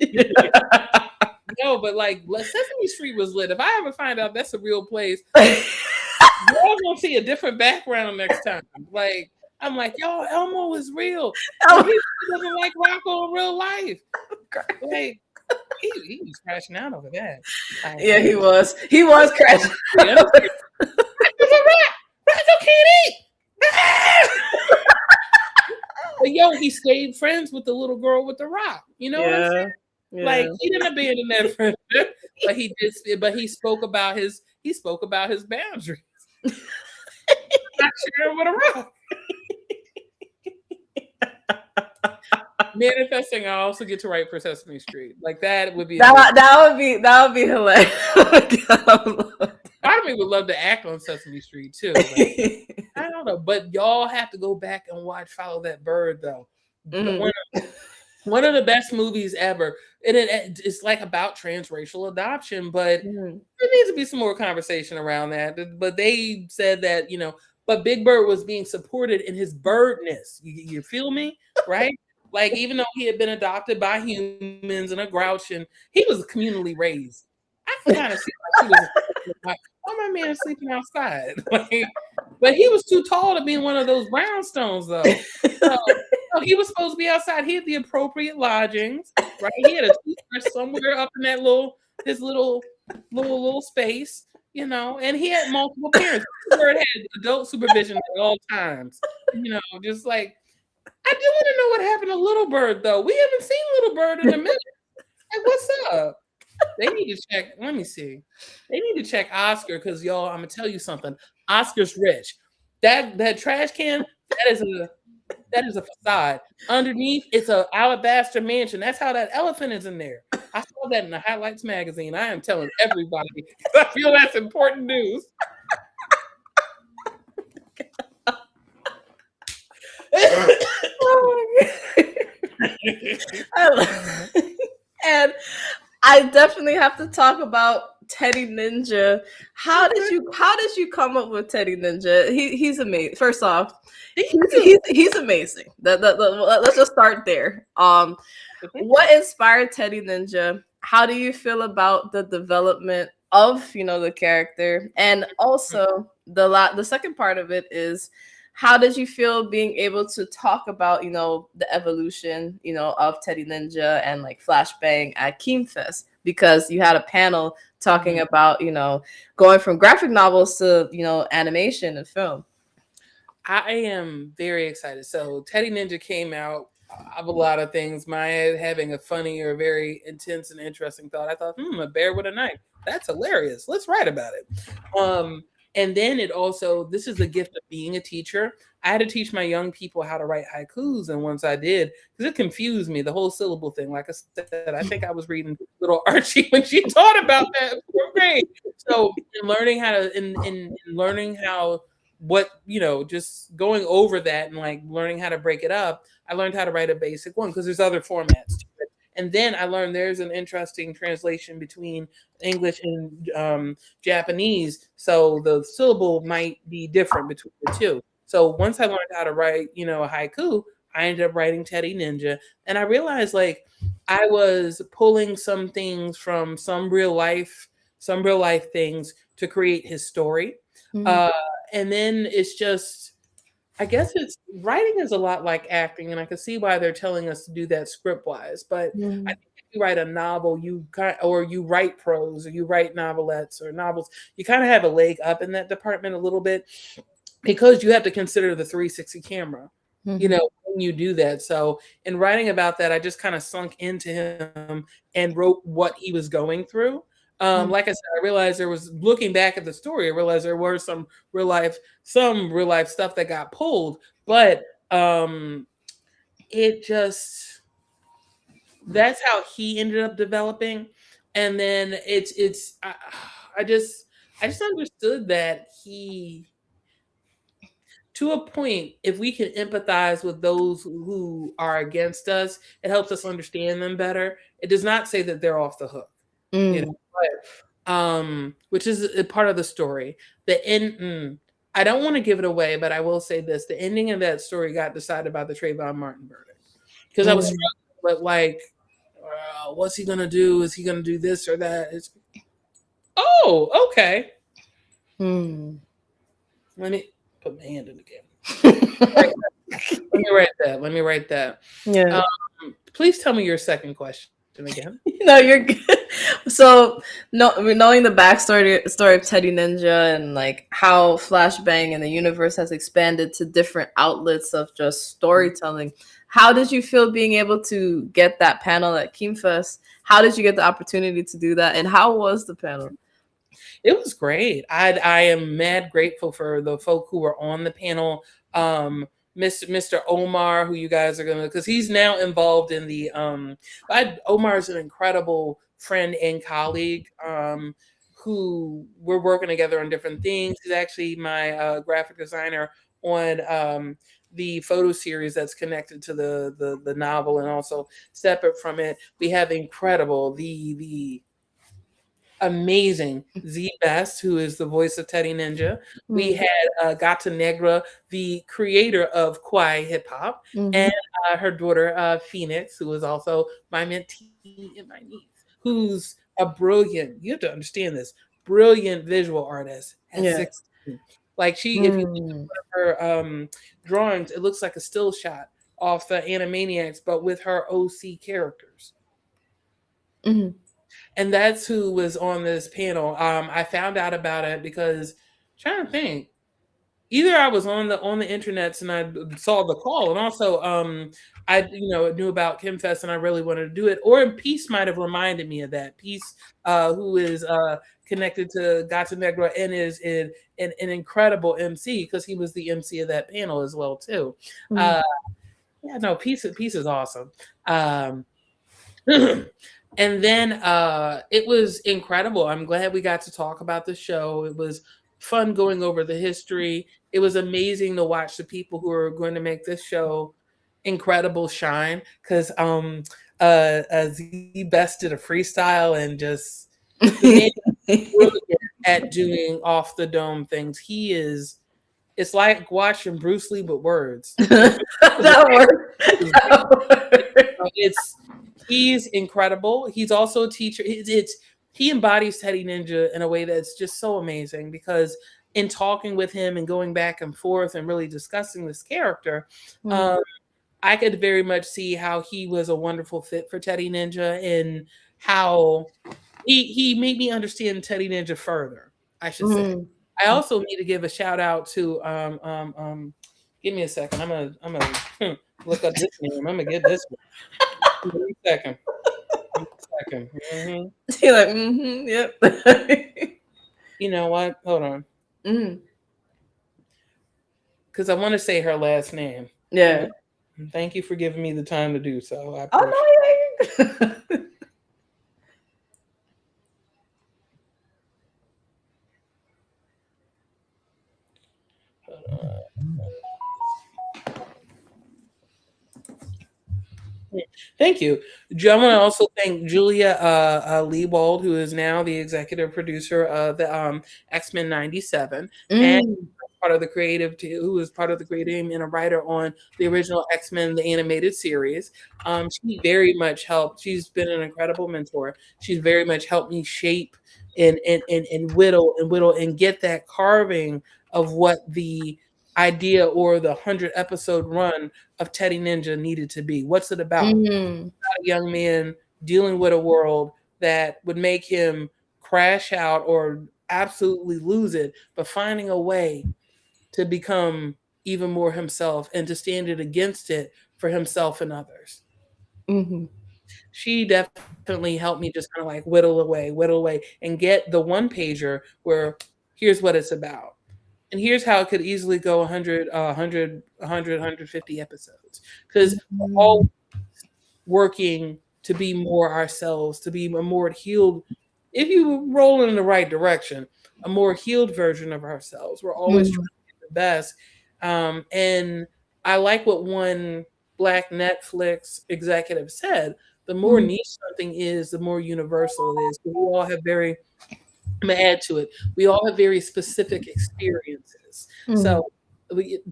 No, but like Sesame Street was lit. If I ever find out that's a real place, you're gonna see a different background next time. Like I'm like, yo, Elmo is real. He doesn't like Rocco in real life. Like he was crashing out over that. Yeah, he was. He was crashing. Rocco can't eat. But yo, he stayed friends with the little girl with the rock. You know what I'm saying? Yeah. Like he didn't abandon that friendship, but he did. But he spoke about his boundaries. Not sharing with a rock. Manifesting, I also get to write for Sesame Street. Like that would be that would be hilarious. Part of me would love to act on Sesame Street too. Like, I don't know, but y'all have to go back and watch Follow That Bird though. One of the best movies ever. and it's like about transracial adoption, but Mhm. there needs to be some more conversation around that. But they said that, but Big Bird was being supported in his birdness. You feel me? Right? Like, even though he had been adopted by humans and a grouch, and he was communally raised, I can kind of see like he was like, why my man sleeping outside? Like, but he was too tall to be in one of those brownstones, though. So he was supposed to be outside. He had the appropriate lodgings, right? He had a toothbrush somewhere up in that his little space, and he had multiple parents. Bird had adult supervision at all times, just like, I do want to know what happened to Little Bird, though. We haven't seen Little Bird in a minute. Like, what's up? They need to check. Let me see. They need to check Oscar, because y'all, I'm gonna tell you something. Oscar's rich. That trash can, that is a facade. Underneath, it's a alabaster mansion. That's how that elephant is in there. I saw that in the Highlights magazine. I am telling everybody because I feel that's important news. Oh my God. And I definitely have to talk about Teddy Ninja. How did you come up with Teddy Ninja? He's amazing. First off, he's amazing. Let's just start there. What inspired Teddy Ninja? How do you feel about the development of the character? And also the second part of it is, how did you feel being able to talk about the evolution of Teddy Ninja and like flashbang at Keemfest, because you had a panel talking about going from graphic novels to animation and film. I am very excited. So Teddy Ninja came out of a lot of things. Maya having a funny or very intense and interesting thought. I thought, a bear with a knife. That's hilarious. Let's write about it. And then this is the gift of being a teacher. I had to teach my young people how to write haikus. And once I did, because it confused me, the whole syllable thing. Like I said, I think I was reading little Archie when she taught about that in fourth grade. So in learning how to, in learning how, just going over that and like learning how to break it up, I learned how to write a basic one, because there's other formats to it. And then I learned there's an interesting translation between English and Japanese. So the syllable might be different between the two. So once I learned how to write, a haiku, I ended up writing Teddy Ninja. And I realized like I was pulling some things from some real life things to create his story. Mm-hmm. And then it's just, I guess it's writing is a lot like acting, and I can see why they're telling us to do that script wise. But I think if you write a novel, or you write prose, or you write novelettes or novels, you kind of have a leg up in that department a little bit, because you have to consider the 360 camera, when you do that. So in writing about that, I just kind of sunk into him and wrote what he was going through. Like I said, I realized looking back at the story, I realized there were some real life stuff that got pulled, but it just, that's how he ended up developing. And then I just understood that to a point, if we can empathize with those who are against us, it helps us understand them better. It does not say that they're off the hook, which is a part of the story. The end. I don't want to give it away, but I will say this: the ending of that story got decided by the Trayvon Martin verdict, because I was struggling with like, what's he gonna do? Is he gonna do this or that? Okay. Let me put my hand in the camera. Let me write that. Yeah. Please tell me your second question again. No, you're good. So, knowing the backstory of Teddy Ninja and like how Flashbang and the universe has expanded to different outlets of just storytelling, how did you feel being able to get that panel at Keemfest? How did you get the opportunity to do that, and how was the panel? It was great. I am mad grateful for the folk who were on the panel. Mr. Omar, who you guys are gonna, because he's now involved in the Omar's an incredible friend and colleague, who we're working together on different things. He's actually my graphic designer on the photo series that's connected to the novel, and also separate from it, we have incredible the amazing Z Best, who is the voice of Teddy Ninja. We Mm. had Gata Negra, the creator of Kwai Hip Hop, Mhm. and her daughter Phoenix, who is also my mentee and my niece, who's a brilliant, you have to understand this, brilliant visual artist at Yeah. 16. Like she, if you look at Mm. one of her drawings, it looks like a still shot off the Animaniacs, but with her OC characters. Mhm. And that's who was on this panel. I found out about it because trying to think. Either I was on the internets and I saw the call, and also I knew about Kimfest and I really wanted to do it. Or Peace might have reminded me of that. Peace, who is connected to Gata Negra and is an incredible MC because he was the MC of that panel as well too. Mm. Uh, yeah, no, Peace is awesome. Um, and then it was incredible. I'm glad we got to talk about the show. It was fun going over the history. It was amazing to watch the people who are going to make this show incredible shine because Z Best did a freestyle and just the man is brilliant at doing off the dome things. He is, it's like watching Bruce Lee with words. That worked. That worked. It's he's incredible. He's also a teacher. It's he embodies Teddy Ninja in a way that's just so amazing because in talking with him and going back and forth and really discussing this character, Mm. um, I could very much see how he was a wonderful fit for Teddy Ninja and how he made me understand Teddy Ninja further, I should say. Mm. I also need to give a shout out to give me a second. I'm gonna look up this name. I'm gonna get this one. Give me a second. Give me a second. She like, yep. You know what? Hold on. Mm. Because I want to say her last name. Yeah. Thank you for giving me the time to do so. I Oh appreciate no, yeah. it. Thank you. I want to also thank Julia Leewald, who is now the executive producer of the X-Men 97, and Mm. part of the creative team, who was part of the creative team and a writer on the original X-Men, the animated series. She very much helped. She's been an incredible mentor. She's very much helped me shape and whittle and get that carving of what the idea or the 100 episode run of Teddy Ninja needed to be. What's it about? Mm. A young man dealing with a world that would make him crash out or absolutely lose it, but finding a way to become even more himself and to stand it against it for himself and others. Mhm. She definitely helped me just kind of like whittle away, and get the one pager where here's what it's about. And here's how it could easily go 100, 150 episodes. Because we're all Mhm. working to be more ourselves, to be a more healed, if you roll in the right direction, a more healed version of ourselves. We're always trying Mhm. to be the best. And I like what one Black Netflix executive said, the more Mhm. niche something is, the more universal it is. We all have very, I'm gonna add to it. We all have very specific experiences. Mhm. So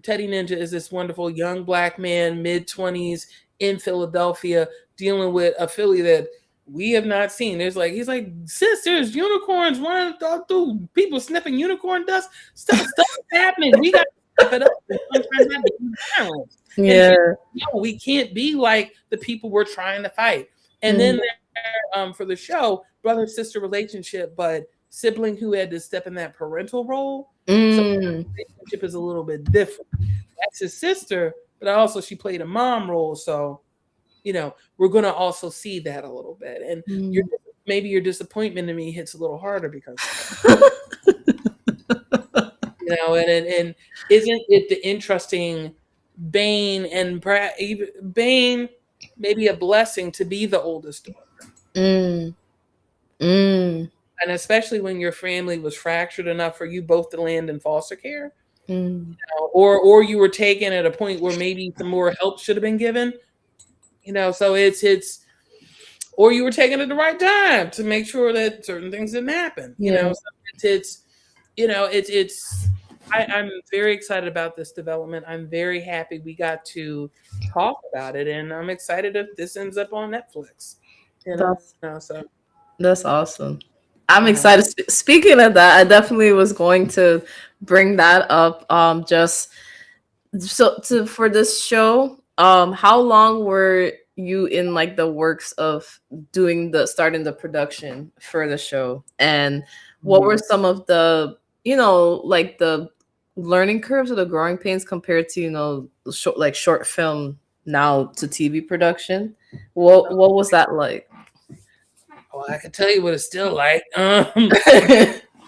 Teddy Ninja is this wonderful young Black man, mid 20s in Philadelphia, dealing with a Philly that we have not seen. He's like, sis, there's unicorns running through, people sniffing unicorn dust. Stuff is happening. We got to step it up. And sometimes that becomes violence. And she, Yeah. no, we can't be like the people we're trying to fight. And then Mhm. for the show, brother sister relationship, but sibling who had to step in that parental role. So Mm. the relationship is a little bit different. That's his sister, but also she played a mom role. So, we're gonna also see that a little bit. And your Mm. maybe your disappointment in me hits a little harder because of that. And isn't it the interesting Bane and even Bane maybe a blessing to be the oldest daughter? Mm. Mm. And especially when your family was fractured enough for you both to land in foster care. Mm. Or you were taken at a point where maybe some more help should have been given. So it's or you were taken at the right time to make sure that certain things didn't happen. Yeah, So it's I'm very excited about this development. I'm very happy we got to talk about it, and I'm excited if this ends up on Netflix. that's So that's awesome. I'm uh, excited. Speaking of that, I definitely was going to bring that up. Just so to for this show, how long were you in like the works of doing the starting the production for the show, and what were some of the like the learning curves or the growing pains compared to short film now to TV production? What was that like? well, I can tell you what it's still like.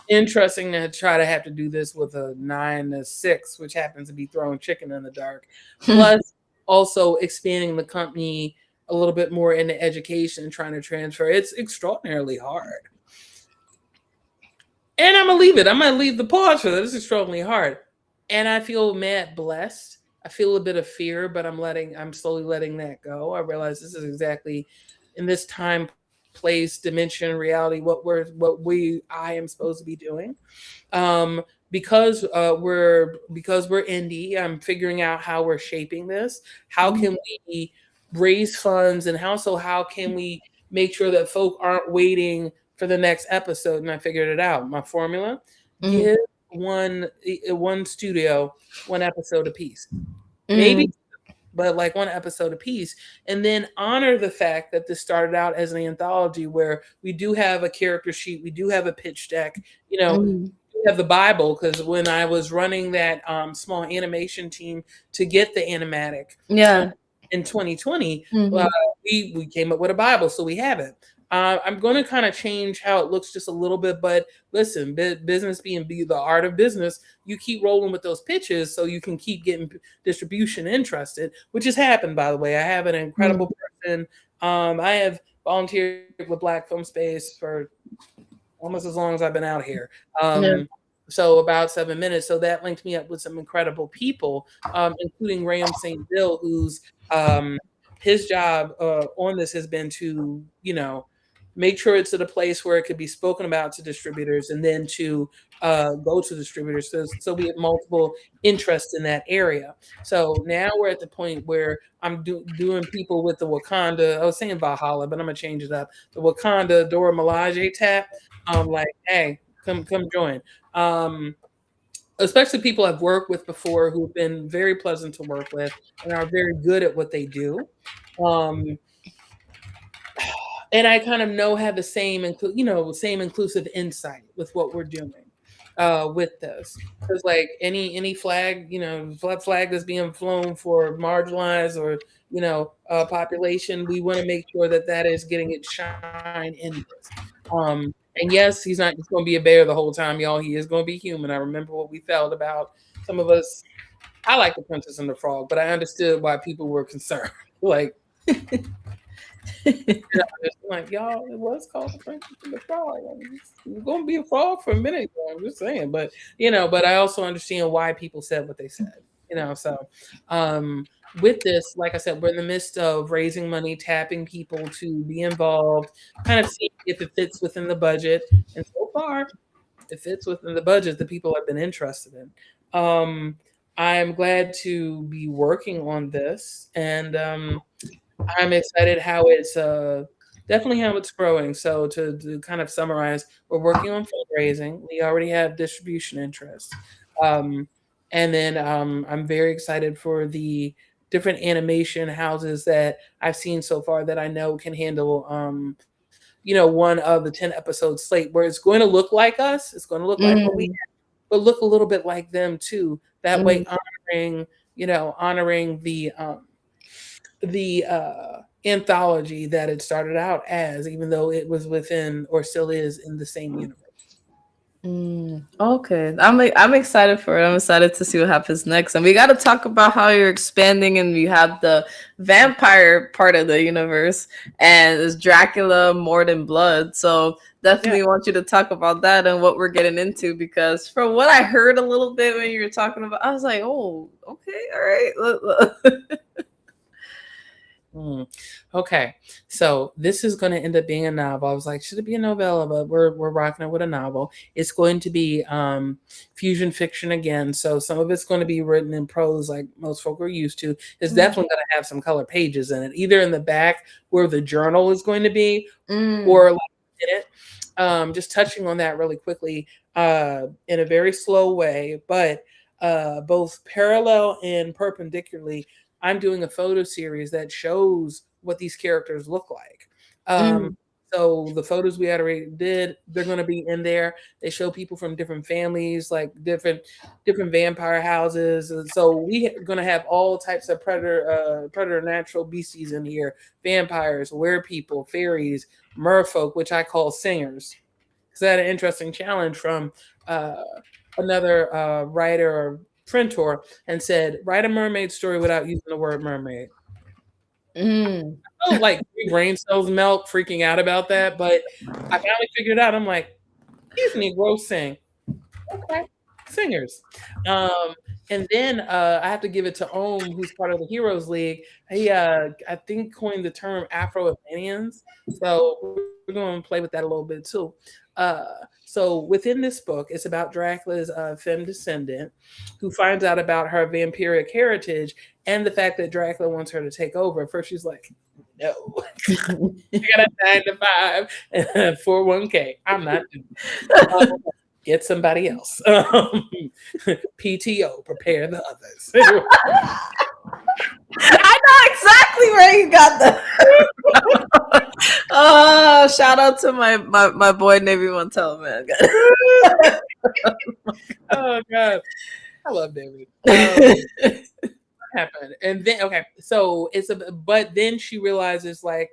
Interesting to try to have to do this with a 9 to 6, which happens to be throwing chicken in the dark. Plus, also expanding the company a little bit more into education and trying to transfer. It's extraordinarily hard. And I'm gonna leave it. I'm gonna leave the pause for that. This is extraordinarily hard. And I feel mad blessed. I feel a bit of fear, but I'm slowly letting that go. I realize this is exactly in this time, place, dimension, reality, I am supposed to be doing. Because we're indie, I'm figuring out how we're shaping this. How can we raise funds, and how can we make sure that folk aren't waiting for the next episode? And I figured it out. My formula: Mm, give one studio one episode apiece, maybe, mm, but like one episode apiece, and then honor the fact that this started out as an anthology where we do have a character sheet, we do have a pitch deck, mm. we have the Bible. Because when I was running that small animation team to get the animatic uh, Yeah. in 2020, Hmm. we came up with a Bible, so we have it. I'm going to kind of change how it looks just a little bit, but listen, business being the art of business, you keep rolling with those pitches so you can keep getting distribution interested, which has happened, by the way. I have an incredible person. I have volunteered with Black Film Space for almost as long as I've been out here. Yeah. So about 7 minutes. So that linked me up with some incredible people, including Ram St. Bill, who's his job on this has been to, make sure it's at a place where it could be spoken about to distributors, and then to go to distributors. So we have multiple interests in that area. So now we're at the point where I'm doing people with the Wakanda. I was saying Valhalla, but I'm gonna change it up. The Wakanda Dora Milaje tap. Like, hey, come join. Um, Especially people I've worked with before who've been very pleasant to work with and are very good at what they do. Um, and I kind of have the same inclusive insight with what we're doing with this. Because like any flag, flag that's being flown for marginalized or population, we want to make sure that that is getting its shine in this. And yes, he's not just going to be a bear the whole time, y'all. He is going to be human. I remember what we felt about some of us. I like the Princess and the Frog, but I understood why people were concerned. Like, it's like, y'all, it was called the Princess and the Frog. You're gonna be a frog for a minute. I'm just saying, but I also understand why people said what they said. So um, with this, like I said, we're in the midst of raising money, tapping people to be involved, kind of seeing if it fits within the budget. And so far, it fits within the budget that people have been interested in. I'm glad to be working on this, and I'm excited how it's definitely how it's growing. So to kind of summarize, we're working on fundraising. We already have distribution interest, um, and then I'm very excited for the different animation houses that I've seen so far that I know can handle one of the 10 episode slate where it's going to look like us. It's going to look like what we Mm, have, but look a little bit like them too. That way, mm. honoring the anthology that it started out as, even though it was within or still is in the same universe. Okay, I'm excited for it. I'm excited to see what happens next, and we got to talk about how you're expanding, and you have the vampire part of the universe, and it's Dracula more than blood. So Yeah. definitely want you to talk about that and what we're getting into, because from what I heard a little bit when you were talking about, I was like, oh, okay, all right. Okay, so this is going to end up being a novel. I was like, should it be a novella? But we're rocking it with a novel. It's going to be fusion fiction again. So some of it's going to be written in prose, like most folk are used to. It's definitely going to have some color pages in it, either in the back where the journal is going to be, or like in it. Just touching on that really quickly, in a very slow way, but both parallel and perpendicularly, I'm doing a photo series that shows what these characters look like. Um, so the photos we already did, they're going to be in there. They show people from different families, like different vampire houses. And so we are going to have all types of predator natural beasties in here: vampires, werepeople, fairies, merfolk, which I call singers. Because I had an interesting challenge from uh, another writer or printer, and said, write a mermaid story without using the word mermaid. Oh, like brain cells melt freaking out about that, but I finally figured it out. I'm like, these Negroes sing. Okay. Singers. Um, and then I have to give it to Ohm, who's part of the Heroes League. He, I think, coined the term Afro-Atlanteans. So we're going to play with that a little bit too. So within this book, it's about Dracula's femme descendant who finds out about her vampiric heritage and the fact that Dracula wants her to take over. At first, she's like, no, I got a 9 to 5 and 401k. I'm not doing it. Get somebody else. PTO, prepare the others. I know exactly where you got that. Oh, shout out to my boy Navy Montel, man. Oh God, I love David. Happened, and then okay, so but then she realizes like,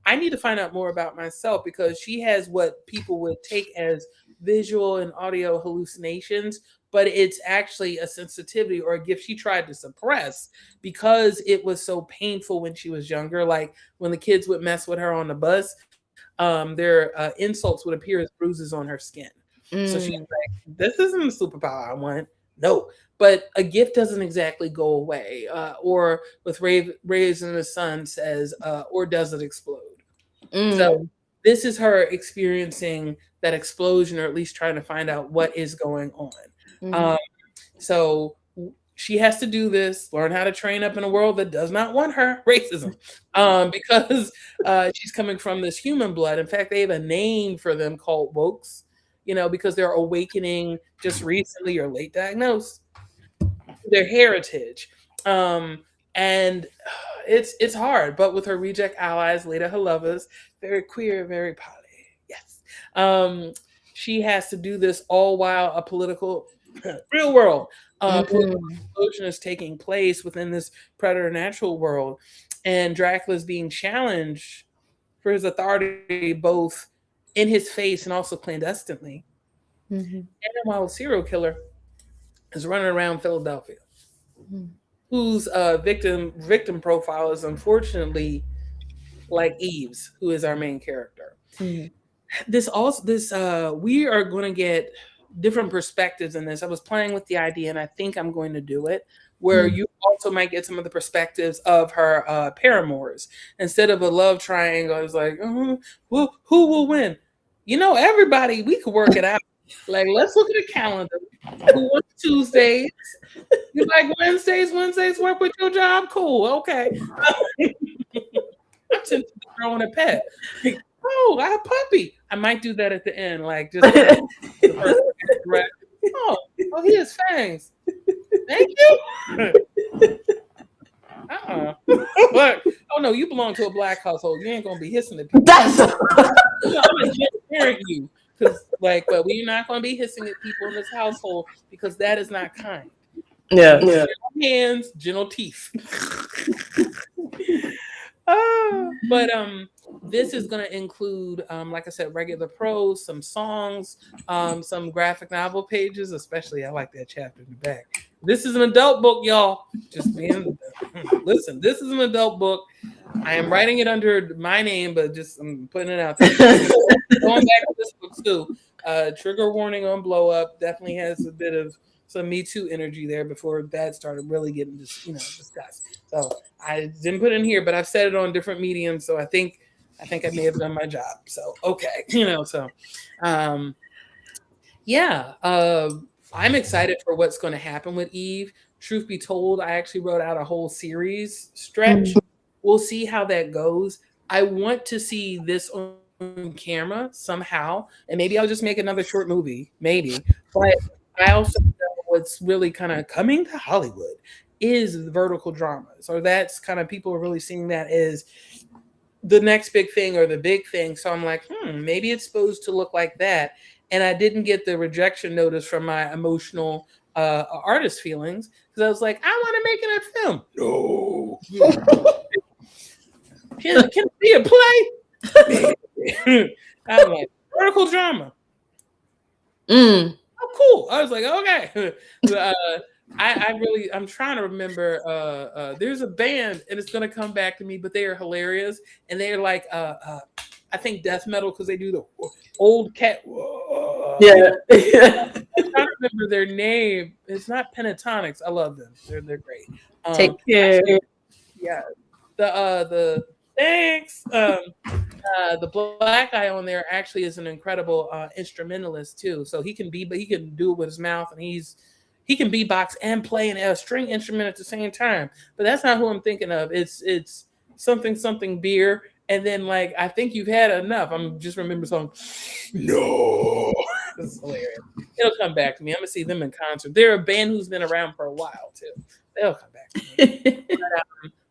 I need to find out more about myself, because she has what people would take as visual and audio hallucinations, but it's actually a sensitivity or a gift she tried to suppress because it was so painful when she was younger. Like when the kids would mess with her on the bus, their insults would appear as bruises on her skin. So she's like, this isn't the superpower I want. No, but a gift doesn't exactly go away. Or with Raising the Sun says, or does it explode? So this is her experiencing that explosion, or at least trying to find out what is going on. Um, so she has to do this, learn how to train up in a world that does not want her racism, because she's coming from this human blood. In fact, they have a name for them called wokes, because they're awakening just recently or late diagnosed their heritage. And it's hard, but with her reject allies, later her lovers, very queer, very poly. Yes. She has to do this all while a political, real world, political explosion is taking place within this predator natural world. And Dracula is being challenged for his authority, both in his face and also clandestinely. And while a serial killer is running around Philadelphia, whose victim profile is unfortunately like Eve's, who is our main character. This we are going to get different perspectives in this. I was playing with the idea, and I think I'm going to do it, where you also might get some of the perspectives of her paramours. Instead of a love triangle, it's like, who will win? Everybody, we could work it out. Like, let's look at a calendar. Who wants Tuesdays? You like Wednesdays? Wednesdays work with your job? Cool. Okay. I'm tempted to throw in a pet. Like, oh, I have a puppy. I might do that at the end. Like, just the first correct. Oh, he has fangs. Thank you. Look, oh no, you belong to a black household. You ain't gonna be hissing at people. I'm gonna just parent you. But we're not gonna be hissing at people in this household, because that is not kind. Yeah. Gentle hands, gentle teeth. But this is going to include, like I said, regular prose, some songs, some graphic novel pages. Especially, I like that chapter in the back. This is an adult book, y'all. Just being listen. This is an adult book. I am writing it under my name, but just I'm putting it out there. Going back to this book too. Trigger warning on blow up. Definitely has a bit of some Me Too energy there before that started really getting discussed. So I didn't put it in here, but I've said it on different mediums. So I think I may have done my job. So okay, so yeah, I'm excited for what's going to happen with Eve. Truth be told, I actually wrote out a whole series stretch. We'll see how that goes. I want to see this on camera somehow, and maybe I'll just make another short movie, maybe. But I also know what's really kind of coming to Hollywood is the vertical dramas, or that's kind of people are really seeing that as the next big thing or the big thing. So I'm like, maybe it's supposed to look like that. And I didn't get the rejection notice from my emotional artist feelings because I was like, I want to make it a film. No. Can it be a play? I'm like, vertical drama. Oh, cool. I was like, okay. I'm trying to remember. There's a band, and it's gonna come back to me, but they are hilarious, and they're like, I think death metal because they do the old cat. Yeah. I'm trying to remember their name. It's not Pentatonics. I love them. They're great. Take care. Yeah. The thanks. The black guy on there actually is an incredible instrumentalist too. So he can do it with his mouth, and he can beatbox and play a string instrument at the same time. But that's not who I'm thinking of. It's something beer, and then like I think you've had enough. I'm just remember song. No, this is hilarious. It'll come back to me. I'm gonna see them in concert. They're a band who's been around for a while too. They'll come back to me.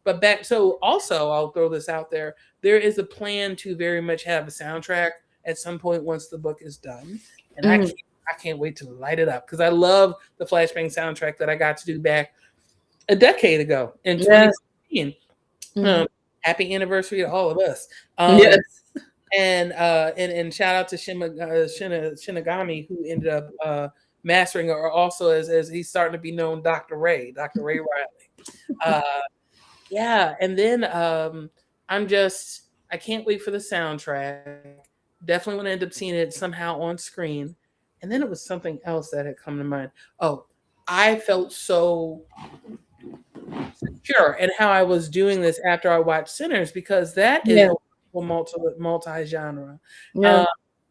But back, so also I'll throw this out there. There is a plan to very much have a soundtrack at some point once the book is done, and I can't wait to light it up because I love the flashbang soundtrack that I got to do back a decade ago in 2016. Happy anniversary to all of us. Yes. And shout out to Shinigami who ended up mastering, or also as he's starting to be known, Dr. Ray Riley. Yeah, and then I can't wait for the soundtrack. Definitely want to end up seeing it somehow on screen. And then it was something else that had come to mind. Oh, I felt so secure in how I was doing this after I watched Sinners because that is multi-genre. Yeah.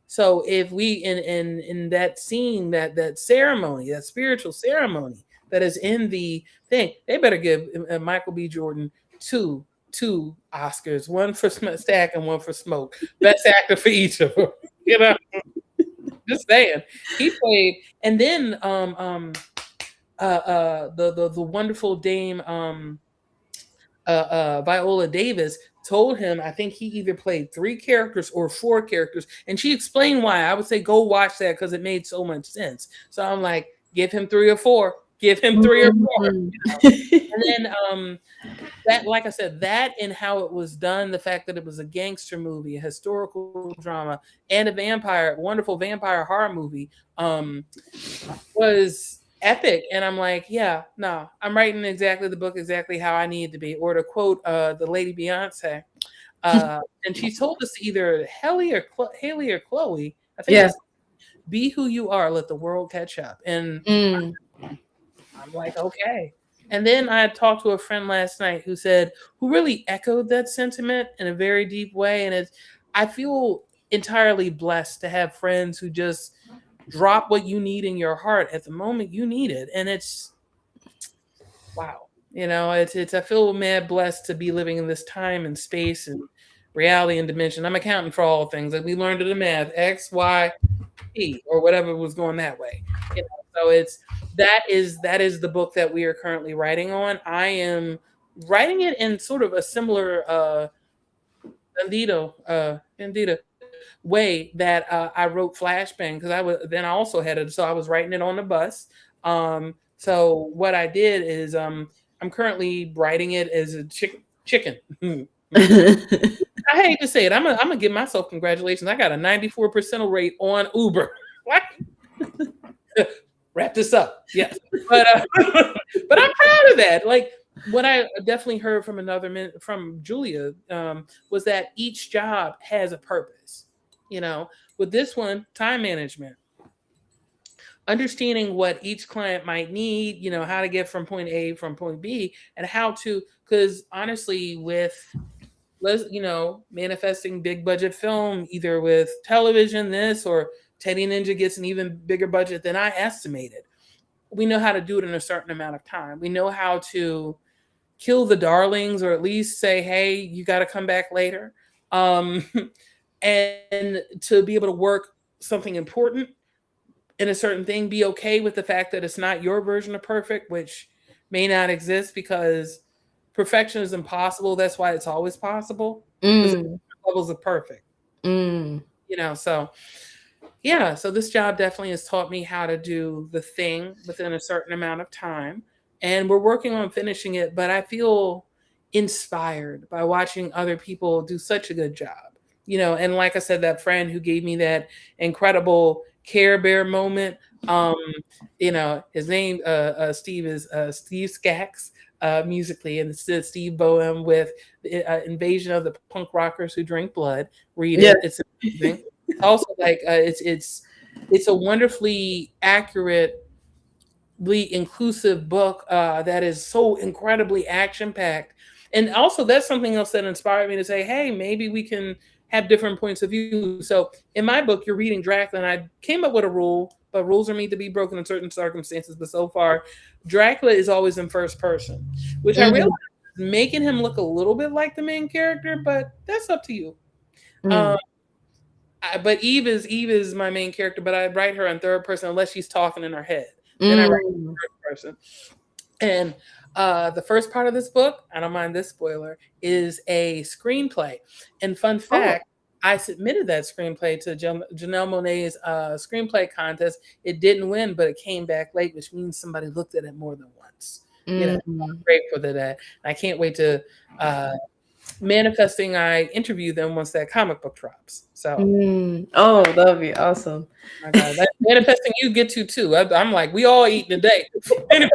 So if we in that scene, that ceremony, that spiritual ceremony that is in the thing, they better give Michael B. Jordan two Oscars, one for Stack and one for Smoke. Best actor for each of them. Just saying. He played, and then the wonderful Dame Viola Davis told him, I think he either played 3 characters or 4 characters, and she explained why. I would say go watch that because it made so much sense. So I'm like, give him 3 or 4. Give him 3 or 4. And then that, like I said, that and how it was done, the fact that it was a gangster movie, a historical drama, and a wonderful vampire horror movie, was epic. And I'm like, yeah, no, I'm writing the book exactly how I need it to be. Or to quote the lady Beyonce, and she told us either Haley or Chloe, I think, be who you are, let the world catch up. And I'm like, okay. And then I talked to a friend last night who really echoed that sentiment in a very deep way. And I feel entirely blessed to have friends who just drop what you need in your heart at the moment you need it. And it's, wow. I feel mad blessed to be living in this time and space and reality and dimension. I'm accounting for all things. Like we learned in the math, X, Y, P, or whatever was going that way. So that is the book that we are currently writing on. I am writing it in sort of a similar way that I wrote Flashbang, because I also had it. So I was writing it on the bus. So what I did is I'm currently writing it as a chicken. I hate to say it. I'm gonna give myself congratulations. I got a 94% rate on Uber. Like, wrap this up. Yes, but but I'm proud of that. Like what I definitely heard from from Julia was that each job has a purpose. You know, with this one, time management, understanding what each client might need. You know, how to get from point A from point B, and how to. Because honestly, with manifesting big budget film, either with television, this or Teddy Ninja gets an even bigger budget than I estimated. We know how to do it in a certain amount of time. We know how to kill the darlings, or at least say, hey, you got to come back later. Um, and to be able to work something important in a certain thing, be okay with the fact that it's not your version of perfect, which may not exist because perfection is impossible. That's why it's always possible, because Mm. levels of perfect, Mm. so yeah, so this job definitely has taught me how to do the thing within a certain amount of time. And we're working on finishing it, but I feel inspired by watching other people do such a good job. And like I said, that friend who gave me that incredible Care Bear moment, um, his name, Steve, is Steve Skaggs, musically, and it's Steve Boehm with Invasion of the Punk Rockers Who Drink Blood. Read Yeah. it. It's amazing. Also, like it's a wonderfully accurately inclusive book that is so incredibly action packed. And also, that's something else that inspired me to say, hey, maybe we can have different points of view. So in my book, you're reading Dracula, and I came up with a rule, but rules are made to be broken in certain circumstances. But so far, Dracula is always in first person, which I realize Mm. is making him look a little bit like the main character, but that's up to you. Um, Mm. but Eve is my main character, but I write her in third person unless she's talking in her head. Then I write her Mm. in first person. And the first part of this book, I don't mind this spoiler, is a screenplay. And fun Oh. fact, I submitted that screenplay to Janelle Monáe's screenplay contest. It didn't win, but it came back late, which means somebody looked at it more than once. I'm Mm. grateful for that. I can't wait to uh, manifesting. I interview them once that comic book drops. So Mm. Oh, that'd be awesome. my God, that manifesting you get to too. I'm like, we all eating today. Anyway,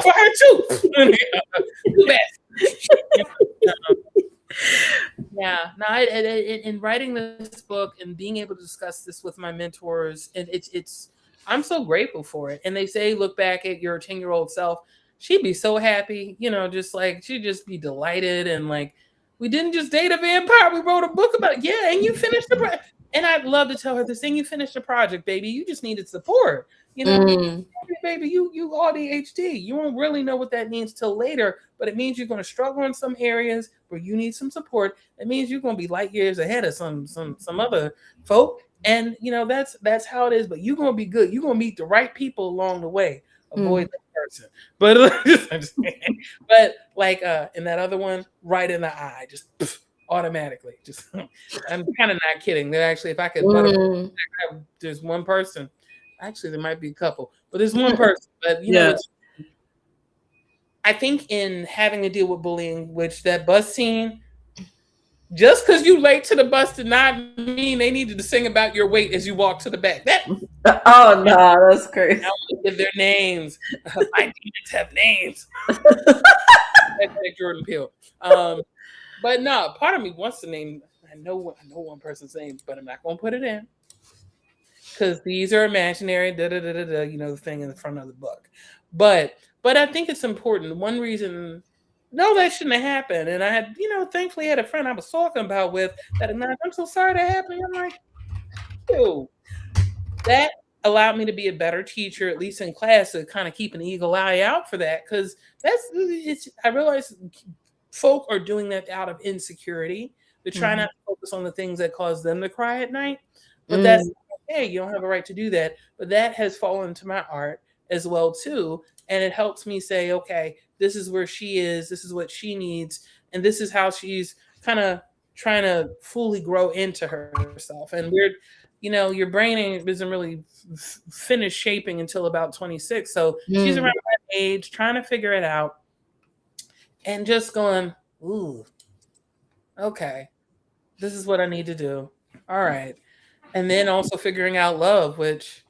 for her too. Too bad. Yeah. No, in writing this book and being able to discuss this with my mentors, and it's I'm so grateful for it. And they say, look back at your 10-year-old self. She'd be so happy, just like she'd just be delighted, and like we didn't just date a vampire. We wrote a book about it. Yeah, and you finished the project. And I'd love to tell her this thing. You finished the project, baby. You just needed support. You know, Mm. baby, you ADHD. You won't really know what that means till later, but it means you're going to struggle in some areas where you need some support. It means you're going to be light years ahead of some other folk, and that's how it is. But you're going to be good. You're going to meet the right people along the way. Avoid Mm. that person, but but like in that other one, right in the eye, just automatically. Just I'm kind of not kidding. That actually, if I could butter, Mm. there's one person. Actually, there might be a couple, but there's one person. But Yeah. it's. I think in having to deal with bullying, which that bus scene, just because you late to the bus did not mean they needed to sing about your weight as you walk to the back. That Oh no, that's crazy. I want to give their names. My demons have names. That's like Jordan Peele. But no, part of me wants to name. I know one person's name, but I'm not gonna put it in because these are imaginary. Da da da da da. The thing in the front of the book. But I think it's important. One reason. No, that shouldn't have happened. And I had, thankfully had a friend I was talking about with that. I'm so sorry that happened. I'm like, ew. That allowed me to be a better teacher, at least in class, to kind of keep an eagle eye out for that. Because I realize folk are doing that out of insecurity. They're trying not Mhm. to focus on the things that cause them to cry at night. But that's Mm. okay. You don't have a right to do that. But that has fallen into my art as well too. And it helps me say, okay, this is where she is, this is what she needs, and this is how she's kind of trying to fully grow into herself. And your brain isn't really finished shaping until about 26. So she's around Mm. that age, trying to figure it out and just going, ooh, Okay, this is what I need to do. All right. And then also figuring out love, which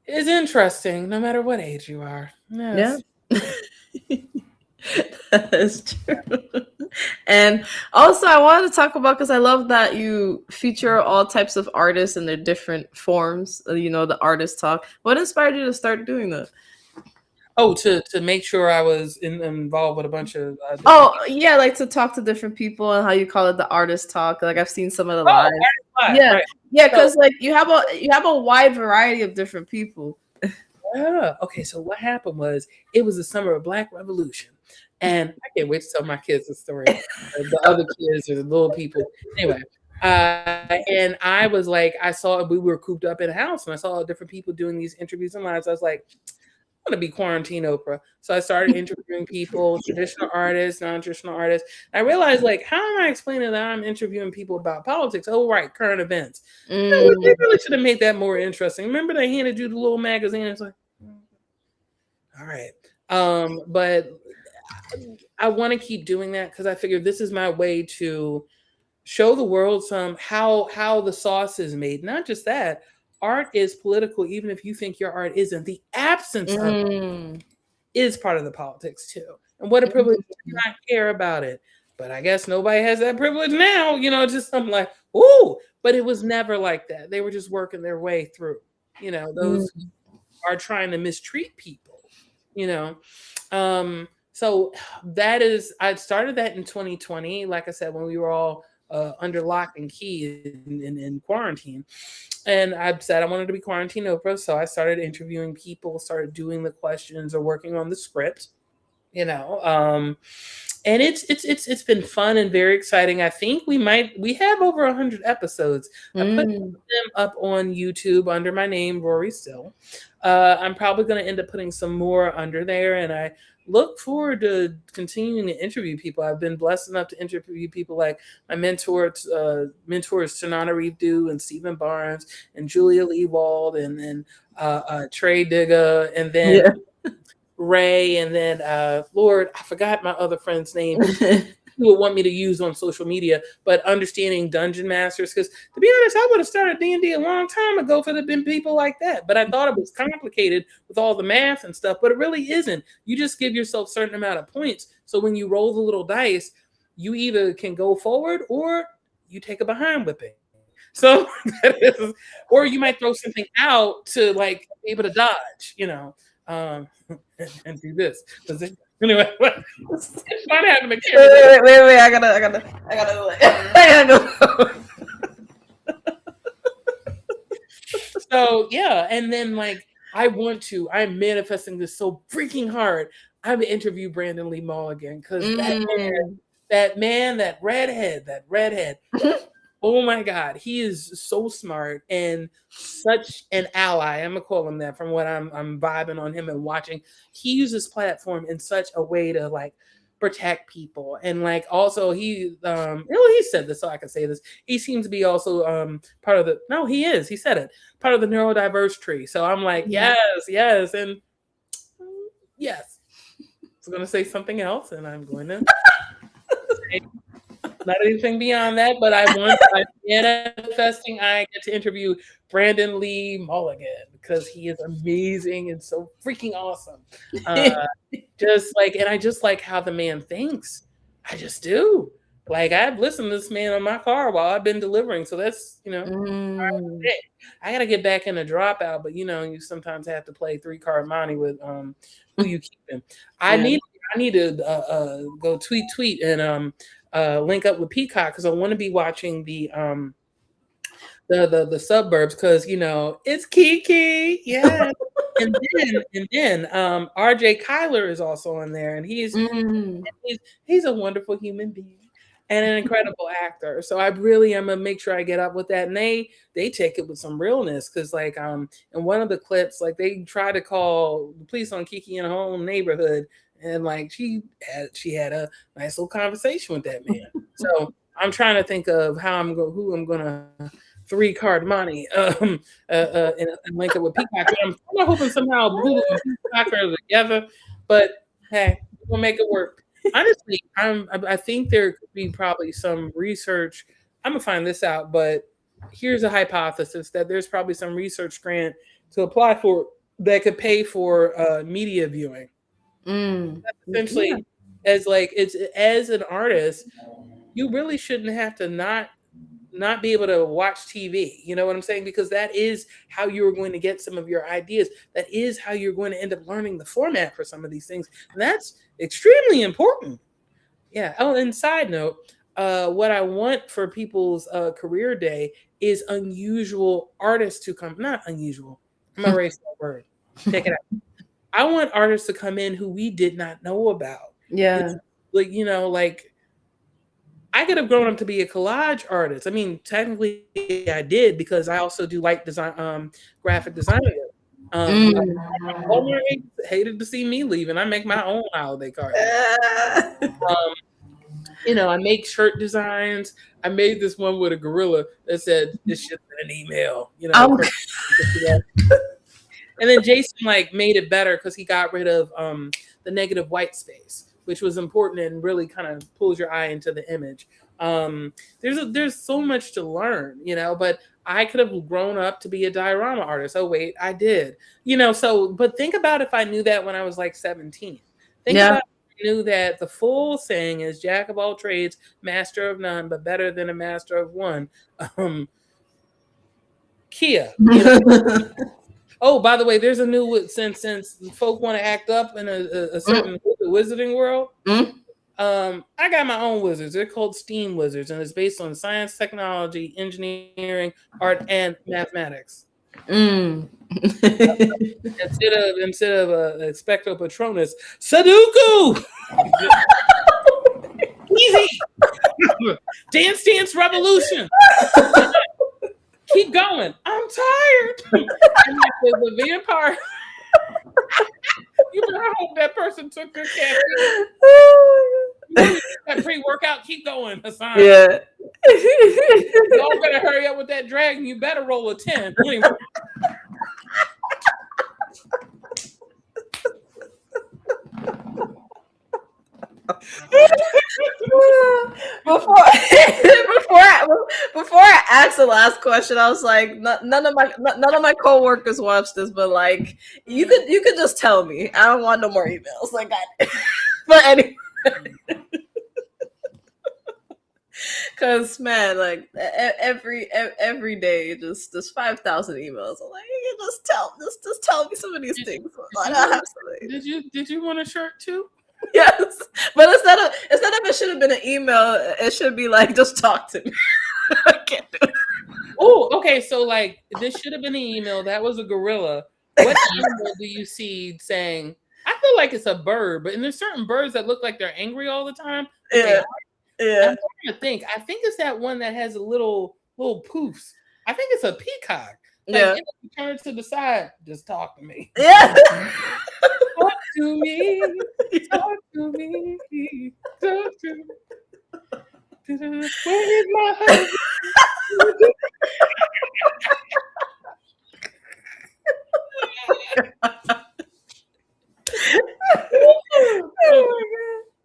is interesting no matter what age you are. Yeah. Yes. That is true. And also, I wanted to talk about, because I love that you feature all types of artists and their different forms. The artist talk. What inspired you to start doing that? Oh, to make sure I was involved with a bunch of different Oh, people. yeah, like to talk to different people and how you call it the artist talk. Like I've seen some of the Oh, lives. Artist Live, Yeah, right. yeah, So because like you have a wide variety of different people. yeah. Okay, so what happened was it was the summer of Black Revolution. And I can't wait to tell my kids the story. The other kids or the little people. Anyway, and I was like, I saw we were cooped up in a house and I saw different people doing these interviews and lives. I was like, I want to be quarantine Oprah. So I started interviewing people, traditional artists, non-traditional artists. I realized, like, how am I explaining that I'm interviewing people about politics? Oh, right, current events. They Mm. really should have made that more interesting. Remember they handed you the little magazine? It's like, all right. But I want to keep doing that because I figured this is my way to show the world some how the sauce is made. Not just that, art is political, even if you think your art isn't. The absence of Mm. is part of the politics too. And what a privilege to not care about it. But I guess nobody has that privilege now. Just I'm like, ooh, but it was never like that. They were just working their way through. Those Mm. are trying to mistreat people. You know, so that is I started that in 2020. Like I said, when we were all under lock and key in quarantine. And I said I wanted to be quarantine Oprah, so I started interviewing people, started doing the questions or working on the script. You know, and it's been fun and very exciting. I think we have over 100 episodes. I put Mm. them up on YouTube under my name, Rorie Still. I'm probably going to end up putting some more under there, and I look forward to continuing to interview people. I've been blessed enough to interview people like my mentors Tanana Reeve and Stephen Barnes and Julia Lee Wald and Trey Digga and then Yeah. Ray and then Lord, I forgot my other friend's name who would want me to use on social media, but understanding dungeon masters. Because to be honest, I would have started D&D a long time ago if it had been people like that. But I thought it was complicated with all the math and stuff, but it really isn't. You just give yourself a certain amount of points. So when you roll the little dice, you either can go forward or you take a behind whipping. So or you might throw something out to like be able to dodge, um, and do this. Anyway, it's fun having the camera there. Wait. I gotta So yeah, and then like I'm manifesting this so freaking hard. I'm gonna interview Brandon Lee Mulligan because Mm. that redhead. Oh my God, he is so smart and such an ally. I'm gonna call him that from what I'm vibing on him and watching. He uses platform in such a way to like protect people and like also he said this so I can say this. He seems to be also part of the no he is he said it part of the neurodiverse tree. So I'm like yes and yes. I was gonna say something else and I'm going to say not anything beyond that, but I'm manifesting I get to interview Brandon Lee Mulligan because he is amazing and so freaking awesome. Uh, just like, and I just like how the man thinks. I just do. Like I've listened to this man on my car while I've been delivering, so that's. Mm. I gotta get back in a dropout, but you sometimes have to play 3 card money with who you keeping. I Yeah. need I need to go tweet and link up with Peacock because I want to be watching the suburbs because it's Kiki, yeah. And then RJ Kyler is also on there, and Mm. he's he's a wonderful human being and an incredible actor. So I really am gonna make sure I get up with that. And they take it with some realness because like in one of the clips, like they try to call the police on Kiki in her own neighborhood, and like she had a nice little conversation with that man. So I'm trying to think of who I'm gonna 3 card money and link it with Peacock. I'm kind of hoping somehow Hulu and Peacock are together, but hey, we'll make it work. Honestly, I think there could be probably some research. I'm gonna find this out, but here's a hypothesis that there's probably some research grant to apply for that could pay for media viewing. Yeah. Essentially, as like it's as an artist, you really shouldn't have to not be able to watch TV. You know what I'm saying? Because that is how you're going to get some of your ideas. That is how you're going to end up learning the format for some of these things. And that's extremely important. Yeah. Oh, and side note, what I want for people's career day is unusual artists to come. Not unusual. I'm gonna erase that word. Take it out. I want artists to come in who we did not know about. Yeah. It's like like I could have grown up to be a collage artist. I mean, technically I did because I also do light design, graphic design. Um, Walmart hated to see me leave, and I make my own holiday cards. Um, I make shirt designs. I made this one with a gorilla that said this should have been an email. Um, And then Jason like made it better because he got rid of the negative white space, which was important and really kind of pulls your eye into the image. There's so much to learn, but I could have grown up to be a diorama artist. Oh wait, I did. But think about if I knew that when I was like 17. Think Yeah. about if I knew that the full saying is jack of all trades, master of none, but better than a master of one. Kia. Oh, by the way, there's a new since folk want to act up in a certain wizarding world. I got my own wizards. They're called STEAM wizards, and it's based on science, technology, engineering, art, and mathematics. Instead of Expecto Patronus, Sudoku. Easy. Dance Dance Revolution. Keep going. I'm tired. And the vampire. You better hope that person took their caffeine. That pre-workout, keep going, Hassan. Yeah. Y'all better hurry up with that dragon. You better roll a 10. Anyway. before I asked the last question, I was like, none of my coworkers watch this, but like, you could just tell me. I don't want no more emails. Like, but anyway, because man, like every day, just 5,000 emails. I'm like, you can just tell me some of these things. Did you want a shirt too? Yes, but instead of it should have been an email, it should be like, just talk to me. I can't do it. Oh, okay. So like, this should have been an email. That was a gorilla. What animal do you see saying? I feel like it's a bird, but there's certain birds that look like they're angry all the time. Yeah. I'm trying to think. I think it's that one that has a little poofs. I think it's a peacock. Like, Yeah. If you turn to the side, just talk to me. Yeah. Talk to me. Talk to me. Talk to me. Where is my husband?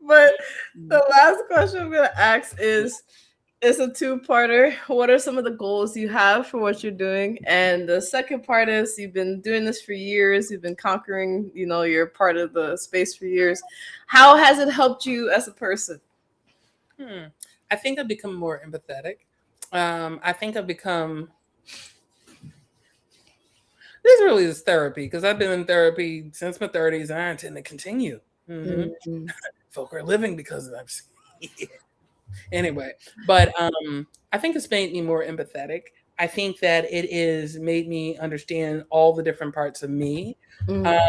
But the last question I'm gonna ask is, it's a two-parter. What are some of the goals you have for what you're doing? And the second part is, you've been doing this for years. You've been conquering, you're part of the space for years. How has it helped you as a person? I think I've become more empathetic. I think I've become. This really is therapy because I've been in therapy since my 30s, and I intend to continue. Folk are living because of that. Anyway, but I think it's made me more empathetic. I think that it is made me understand all the different parts of me. And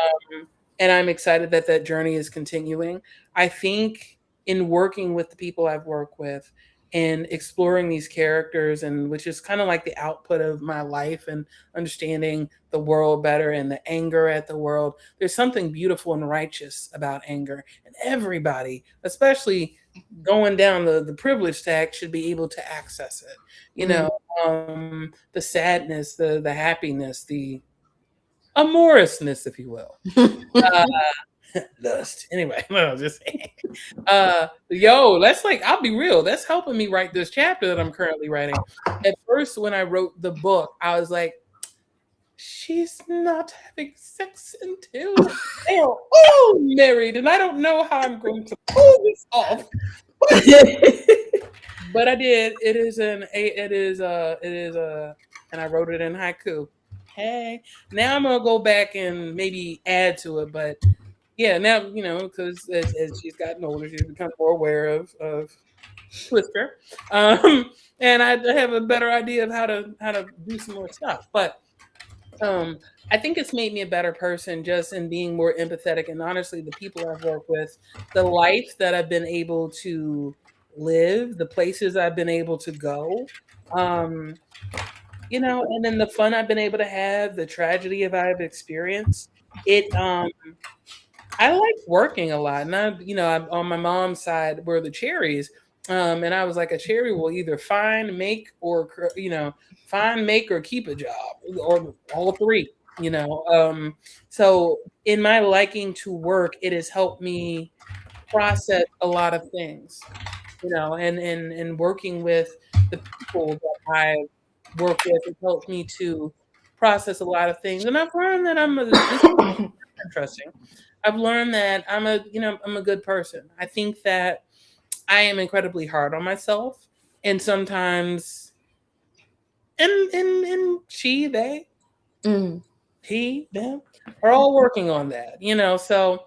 I'm excited that that journey is continuing. I think in working with the people I've worked with and exploring these characters, and which is kind of like the output of my life and understanding the world better and the anger at the world, there's something beautiful and righteous about anger. And everybody, especially going down the privilege tag, should be able to access it. The sadness, the happiness, the amorousness, if you will. Lust. Anyway, no, just that's like, I'll be real. That's helping me write this chapter that I'm currently writing. At first, when I wrote the book, I was like, she's not having sex until they are all married, and I don't know how I'm going to pull this off. But I did. It is and I wrote it in haiku. Hey, now I'm gonna go back and maybe add to it, but yeah, now because as she's gotten older, she's become more aware of Twister, and I have a better idea of how to do some more stuff. But I think it's made me a better person just in being more empathetic, and honestly, the people I've worked with, the life that I've been able to live, the places I've been able to go, um, and then the fun I've been able to have, the tragedy I've experienced. It I like working a lot, and I'm on my mom's side were the cherries, and I was like, a cherry will either find, make, or find, make, or keep a job, or all three. So in my liking to work, it has helped me process a lot of things, and working with the people that I work with, it helped me to process a lot of things, and I've learned that this is interesting. I've learned that I'm a good person. I think that I am incredibly hard on myself, and sometimes, and she, they, he, them are all working on that. So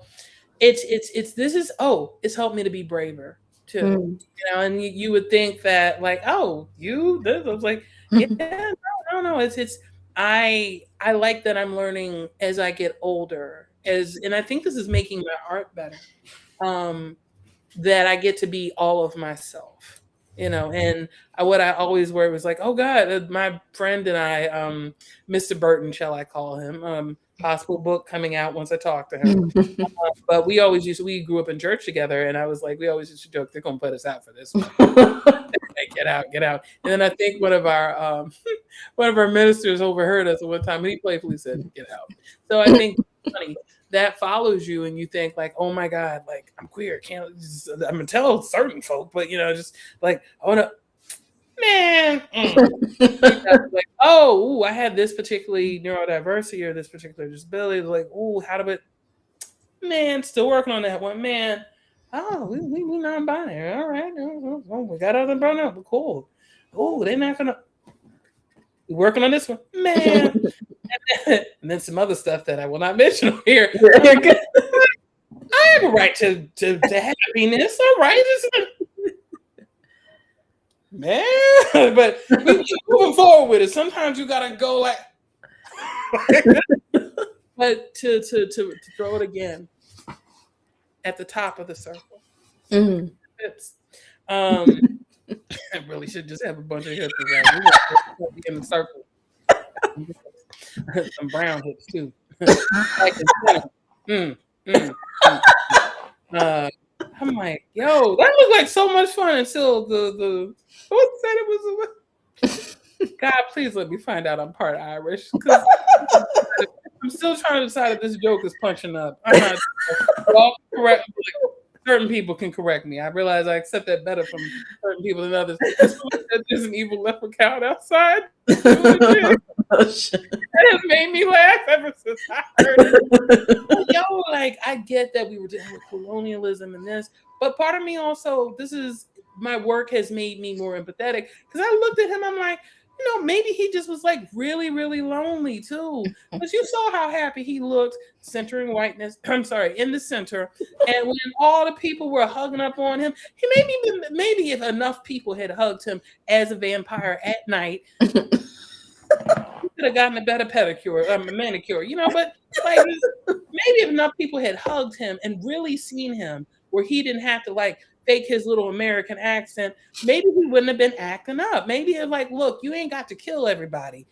it's helped me to be braver too. And you would think that like, oh, you this. I was like, yeah, no. It's I like that I'm learning as I get older, and I think this is making my art better. That I get to be all of myself, and what I always worry was like, oh God, my friend and I, Mr. Burton, shall I call him, possible book coming out once I talk to him. But we grew up in church together, and I was like, we always used to joke, they're gonna put us out for this one. Hey, get out. And then I think one of our ministers overheard us at one time, and he playfully said, get out. So I think it's funny that follows you, and you think like, oh my God, like I'm queer, I'm gonna tell certain folk, but just like, I wanna, man, like, oh, ooh, I had this particularly neurodiversity or this particular disability, like, oh, how do it, man, still working on that one, man. Oh, we non-binary, all right, we got other brown up, but cool. Oh, they're not gonna, we working on this one, man. And then some other stuff that I will not mention here. I have a right to happiness. All right, man. But we keep moving forward with it. Sometimes you gotta go like, but to throw it again at the top of the circle. Hips. I really should just have a bunch of hips in the circle. Some brown hips too. Like I'm like, yo, that was like so much fun until the what said it was. God, please let me find out I'm part Irish, because I'm still trying to decide if this joke is punching up. I'm not well, correct. Certain people can correct me. I realize I accept that better from certain people than others. There's an evil leprechaun outside. That has made me laugh ever since I heard it. Yo, like, I get that we were dealing with colonialism and this, but part of me also, my work has made me more empathetic, because I looked at him, I'm like, maybe he just was like really, really lonely too. Because you saw how happy he looked, centering whiteness. I'm sorry, in the center. And when all the people were hugging up on him, he maybe if enough people had hugged him as a vampire at night, he could have gotten a better pedicure, a manicure, but like maybe if enough people had hugged him and really seen him where he didn't have to like fake his little American accent, maybe he wouldn't have been acting up. Maybe it's like, look, you ain't got to kill everybody.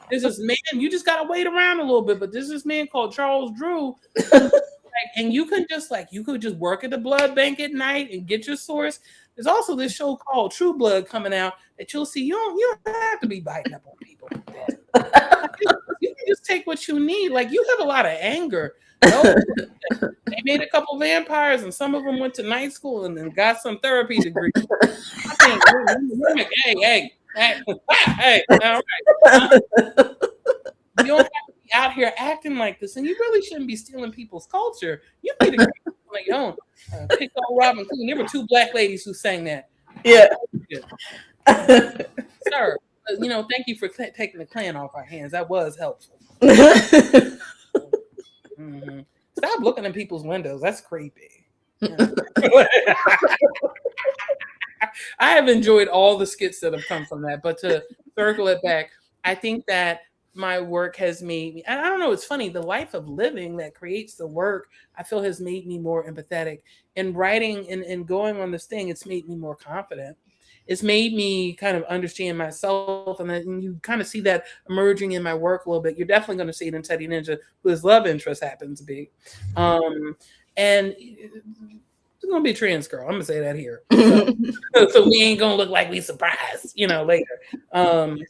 There's this man, you just gotta wait around a little bit, but there's this man called Charles Drew, and you could just work at the blood bank at night and get your source. There's also this show called True Blood coming out that you'll see. You don't have to be biting up on people. You can just take what you need. Like, you have a lot of anger. No, they made a couple vampires, and some of them went to night school and then got some therapy degree. I think, hey, all right. You don't have to be out here acting like this, and you really shouldn't be stealing people's culture. You need to create on your own. Pick on Robin Coon. There were 2 black ladies who sang that. Yeah. Sir, thank you for taking the Klan off our hands. That was helpful. Mm-hmm. Stop looking in people's windows. That's creepy. I have enjoyed all the skits that have come from that, but to circle it back, I think that my work has made me, and I don't know, it's funny, the life of living that creates the work, I feel has made me more empathetic. In writing and going on this thing, it's made me more confident. It's made me kind of understand myself, and you kind of see that emerging in my work a little bit. You're definitely going to see it in Teddy Ninja, who his love interest happens to be. And it's going to be a trans girl. I'm going to say that here. So we ain't going to look like we surprised, later. And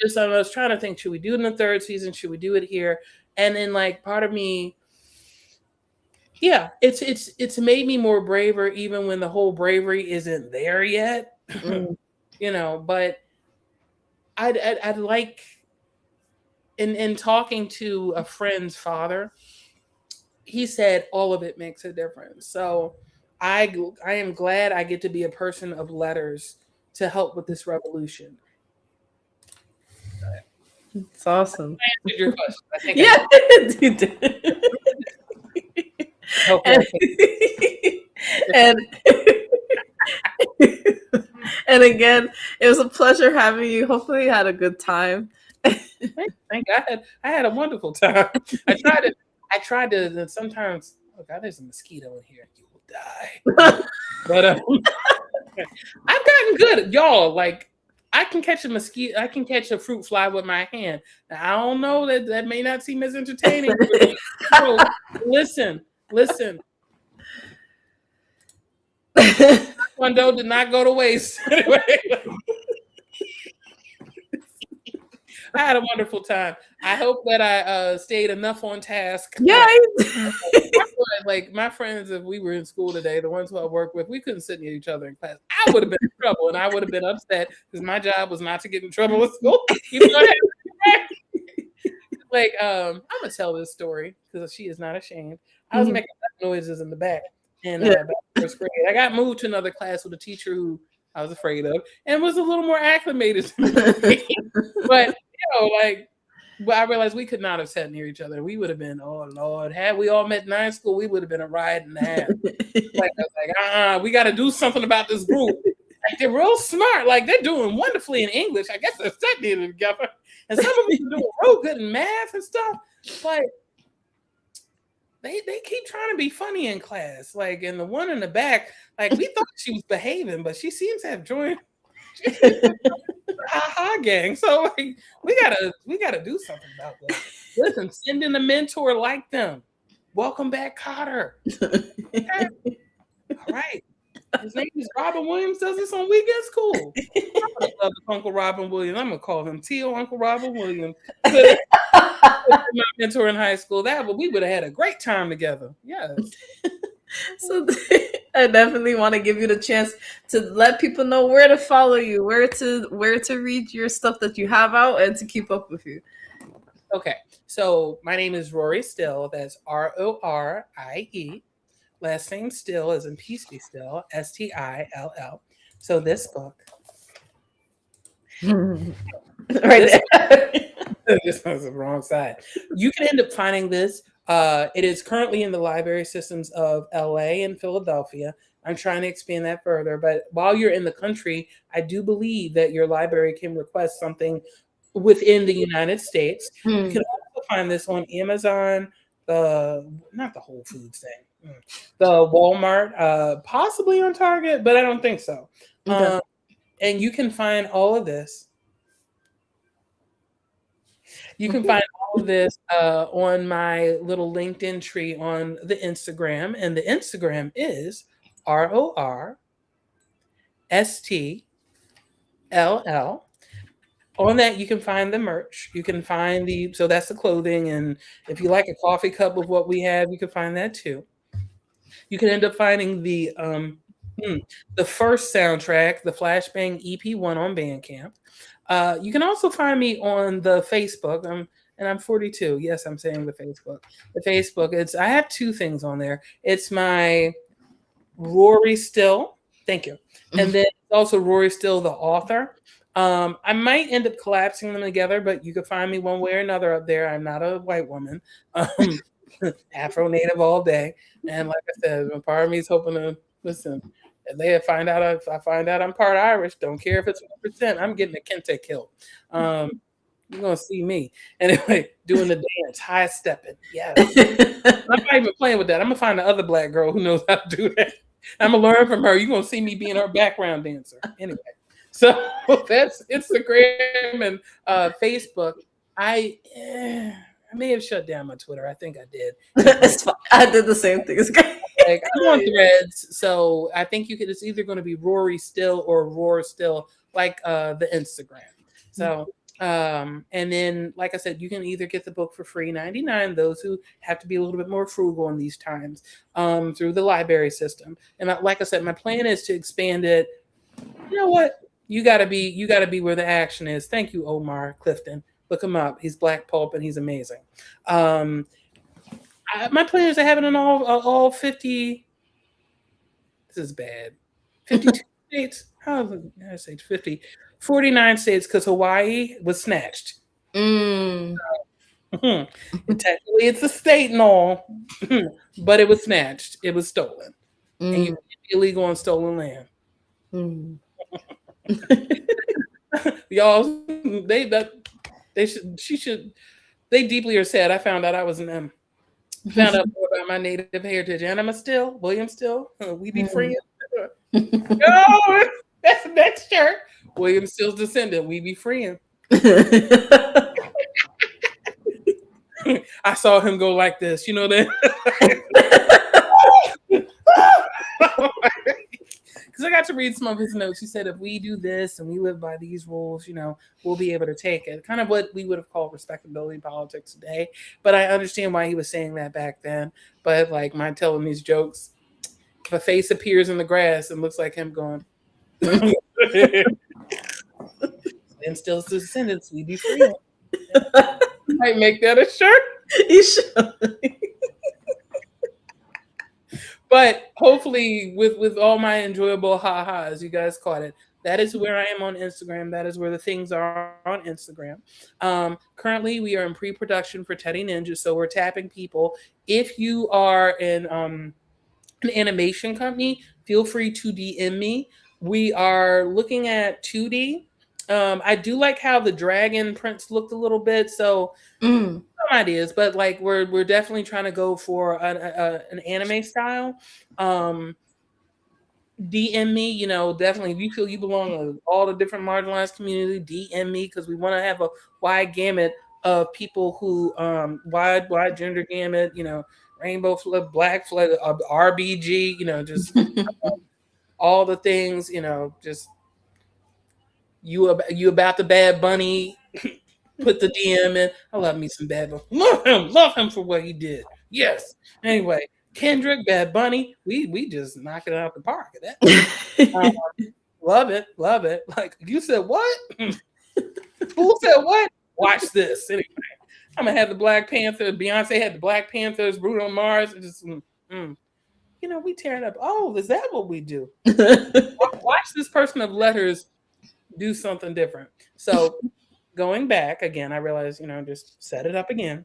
just I was trying to think, should we do it in the 3rd season? Should we do it here? And then part of me, yeah, it's made me more braver, even when the whole bravery isn't there yet. But I'd like, in talking to a friend's father, he said all of it makes a difference. So I am glad I get to be a person of letters to help with this revolution. It's awesome. I answered your question. I think you did. And again, it was a pleasure having you. Hopefully you had a good time. Thank God. I had a wonderful time. I tried to sometimes, oh God, there's a mosquito in here. You will die. But I've gotten good, y'all. I can catch a mosquito. I can catch a fruit fly with my hand. Now, I don't know, that may not seem as entertaining. Listen. Taekwondo did not go to waste. Anyway, I had a wonderful time. I hope that I stayed enough on task. Yeah. My friends, if we were in school today, the ones who I work with, we couldn't sit near each other in class. I would have been in trouble, and I would have been upset because my job was not to get in trouble at school. Even though I'm gonna tell this story because she is not ashamed. I was making noises in the back in back in 1st grade. I got moved to another class with a teacher who I was afraid of and was a little more acclimated to me. But but I realized we could not have sat near each other. We would have been, oh Lord, had we all met in high school, we would have been a riot and a half. We got to do something about this group. They're real smart. They're doing wonderfully in English. I guess they're studying together. And some of them are doing real good in math and stuff. But they keep trying to be funny in class. And the one in the back, we thought she was behaving, but she seems to have joined aha gang. So we gotta do something about that. Listen, send in a mentor like them. Welcome back, Cotter. Okay. All right. His name is Robin Williams. Does this on Weekend School. I love Uncle Robin Williams. I'm gonna call him Tio Uncle Robin Williams. My mentor in high school. We would have had a great time together. Yes. So I definitely want to give you the chance to let people know where to follow you, where to read your stuff that you have out, and to keep up with you. Okay, so my name is Rorie Still. That's Rorie. Last name Still, as in Peace Be Still, Still. So this book, right there. This was the wrong side. You can end up finding this. It is currently in the library systems of LA and Philadelphia. I'm trying to expand that further. But while you're in the country, I do believe that your library can request something within the United States. You can also find this on Amazon, not the Whole Foods thing, the Walmart, possibly on Target, but I don't think so. Okay. And you can find all of this. You can find all of this on my little LinkedIn tree on the Instagram. And the Instagram is RORSTLL. On that, you can find the merch. You can find so that's the clothing. And if you like a coffee cup of what we have, you can find that too. You can end up finding the first soundtrack, the Flashbang EP1 on Bandcamp. You can also find me on the Facebook. I'm 42. Yes, I'm saying the Facebook. The Facebook. I have two things on there. It's my Rorie Still. Thank you. And then also Rorie Still, the author. I might end up collapsing them together, but you can find me one way or another up there. I'm not a white woman. Afro Native all day. And like I said, a part of me is hoping to listen. If they find out, if I find out I'm part Irish, don't care if it's 1%, I'm getting a kente kilt. You're gonna see me anyway doing the dance, high stepping. Yes, I'm not even playing with that. I'm gonna find the other black girl who knows how to do that. I'm gonna learn from her. You're gonna see me being her background dancer. Anyway, so that's Instagram and Facebook. I may have shut down my Twitter. I think I did. It's fine. I did the same thing. Like, I'm on Threads, so I think it's either going to be Rorie Still or Roar Still, like the Instagram. So, and then, like I said, you can either get the book for free, $99. Those who have to be a little bit more frugal in these times, through the library system. And like I said, my plan is to expand it. You know what? You gotta be where the action is. Thank you, Omar Clifton. Look him up. He's Black Pulp and he's amazing. My plan is to have it in all 50. This is bad. 52 states. How did I say 50? 49 states because Hawaii was snatched. Technically, it's a state and all, but it was snatched. It was stolen, and you can't be illegal on stolen land. Y'all, they deeply are sad. I found out I was an M. Found out more about my native heritage. William Still, we be friends. No, that's the next shirt. William Still's descendant, we be friends. I saw him go like this, you know that? Because I got to read some of his notes. He said, if we do this and we live by these rules, we'll be able to take it. Kind of what we would have called respectability politics today. But I understand why he was saying that back then. But like my telling these jokes, if a face appears in the grass, it looks like him going. And still descendants, we be free. Might make that a shirt. You should. But hopefully, with all my enjoyable ha-has, you guys caught it. That is where I am on Instagram. That is where the things are on Instagram. Currently, we are in pre-production for Teddy Ninja, so we're tapping people. If you are an animation company, feel free to DM me. We are looking at 2D. I do like how the dragon prints looked a little bit, so some ideas, but like we're definitely trying to go for an anime style. DM me, definitely if you feel you belong to all the different marginalized community, DM me because we want to have a wide gamut of people who wide gender gamut, rainbow flood, black flood, RBG, just all the things, just you about the Bad Bunny. Put the DM in. I love me some Bad Bunny. Love him for what he did. Yes. Anyway, Kendrick, Bad Bunny, we just knock it out the park at that. Love it. Like you said, what? Who said what? Watch this. Anyway, I'm gonna have the Black Panther. Beyonce had the Black Panthers. Bruno Mars. Just we tearing up. Oh, is that what we do? Watch this person of letters do something different. So. Going back again, I realized, just set it up again.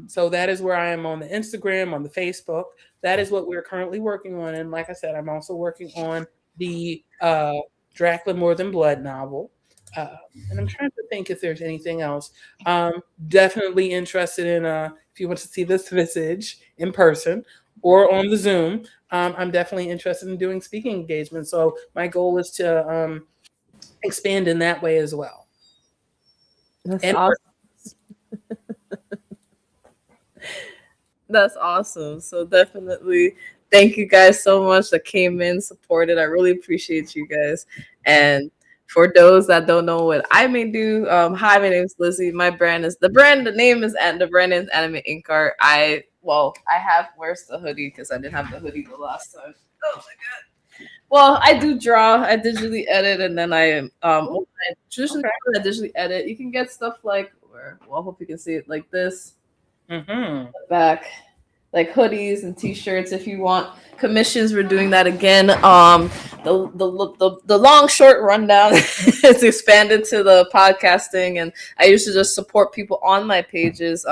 So that is where I am on the Instagram, on the Facebook. That is what we're currently working on. And like I said, I'm also working on the Dracula More Than Blood novel. And I'm trying to think if there's anything else. Definitely interested in, if you want to see this visage in person or on the Zoom, I'm definitely interested in doing speaking engagements. So my goal is to expand in that way as well. That's awesome. That's awesome. So definitely thank you guys so much that came in, supported. I really appreciate you guys. And For those that don't know what I may do, hi, my name is Lizzie. My brand is the brand. The name is and the brand name is AnimeinkArt. I have where's the hoodie because I didn't have the hoodie the last time. Oh my god. Well, I do draw. I digitally edit, and then Ooh, I traditionally okay. I digitally edit. You can get stuff like, well, I hope you can see it like this Mm-hmm. back, like hoodies and t-shirts if you want commissions. We're doing that again. The long short rundown is expanded to the podcasting, and I used to just support people on my pages.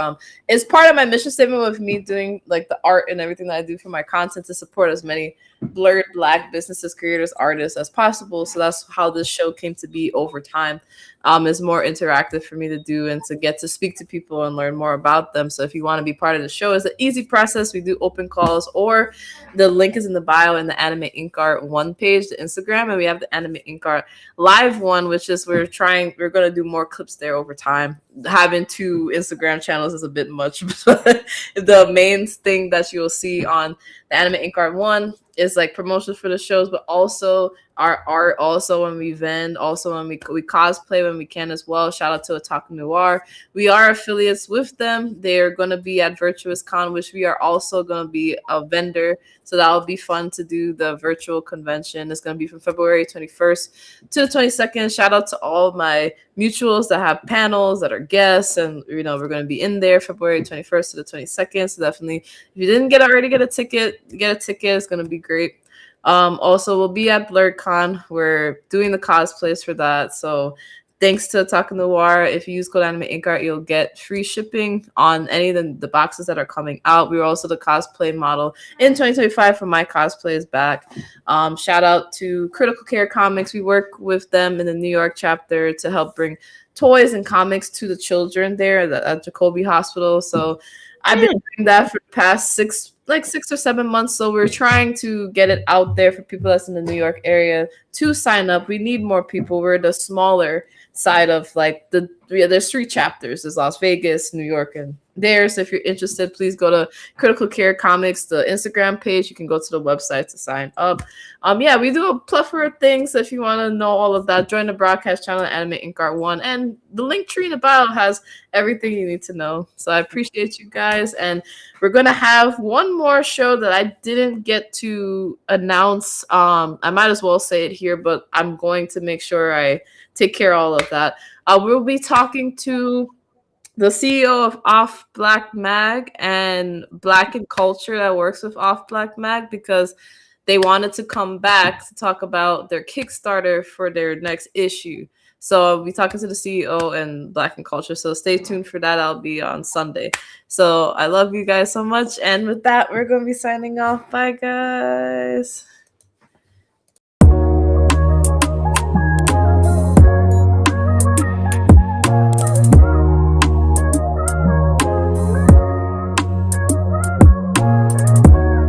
It's part of my mission statement with me doing like the art and everything that I do for my content to support as many blurred black businesses, creators, artists as possible. So that's how this show came to be over time. Is more interactive for me to do and to get to speak to people and learn more about them. So if you want to be part of the show, it's an easy process. We do open calls, or the link is in the bio in the Anime Ink Art one page, the Instagram, and we have the Anime Ink Art live one, which is we're going to do more clips there over time. Having two Instagram channels is a bit much, but the main thing that you'll see on the Anime Ink Art one is like promotions for the shows, but also our art, also when we vend, also when we cosplay when we can as well. Shout out to Otaku Noir. We are affiliates with them. They're going to be at Virtuous Con, which we are also going to be a vendor. So that'll be fun to do the virtual convention. It's going to be from February 21st to the 22nd. Shout out to all my mutuals that have panels that are guests, and we're going to be in there February 21st to the 22nd. So definitely, if you didn't get a ticket, get a ticket. It's going to be great. Also, we'll be at BlurredCon. We're doing the cosplays for that. So thanks to Otaku Noir, if you use code AnimeinkArt, you'll get free shipping on any of the boxes that are coming out. We were also the cosplay model in 2025 for my cosplays back. Shout out to Critical Care Comics. We work with them in the New York chapter to help bring toys and comics to the children there at Jacobi Hospital. So I've been doing that for the past 6 or 7 months. So we're trying to get it out there for people that's in the New York area to sign up. We need more people. We're the smaller side of like there's 3 chapters. There's Las Vegas, New York, and there. So if you're interested, please go to Critical Care Comics, the Instagram page. You can go to the website to sign up. Yeah, we do a plethora of things. If you want to know all of that, join the broadcast channel Anime Ink Art 1, and the link tree in the bio has everything you need to know. So I appreciate you guys, and we're gonna have one more show that I didn't get to announce. I might as well say it here, but I'm going to make sure I take care of all of that. We'll be talking to the CEO of Off Black Mag and Black and Culture that works with Off Black Mag, because they wanted to come back to talk about their Kickstarter for their next issue. So I'll be talking to the CEO and Black and Culture. So stay tuned for that. I'll be on Sunday. So I love you guys so much. And with that, we're going to be signing off. Bye, guys.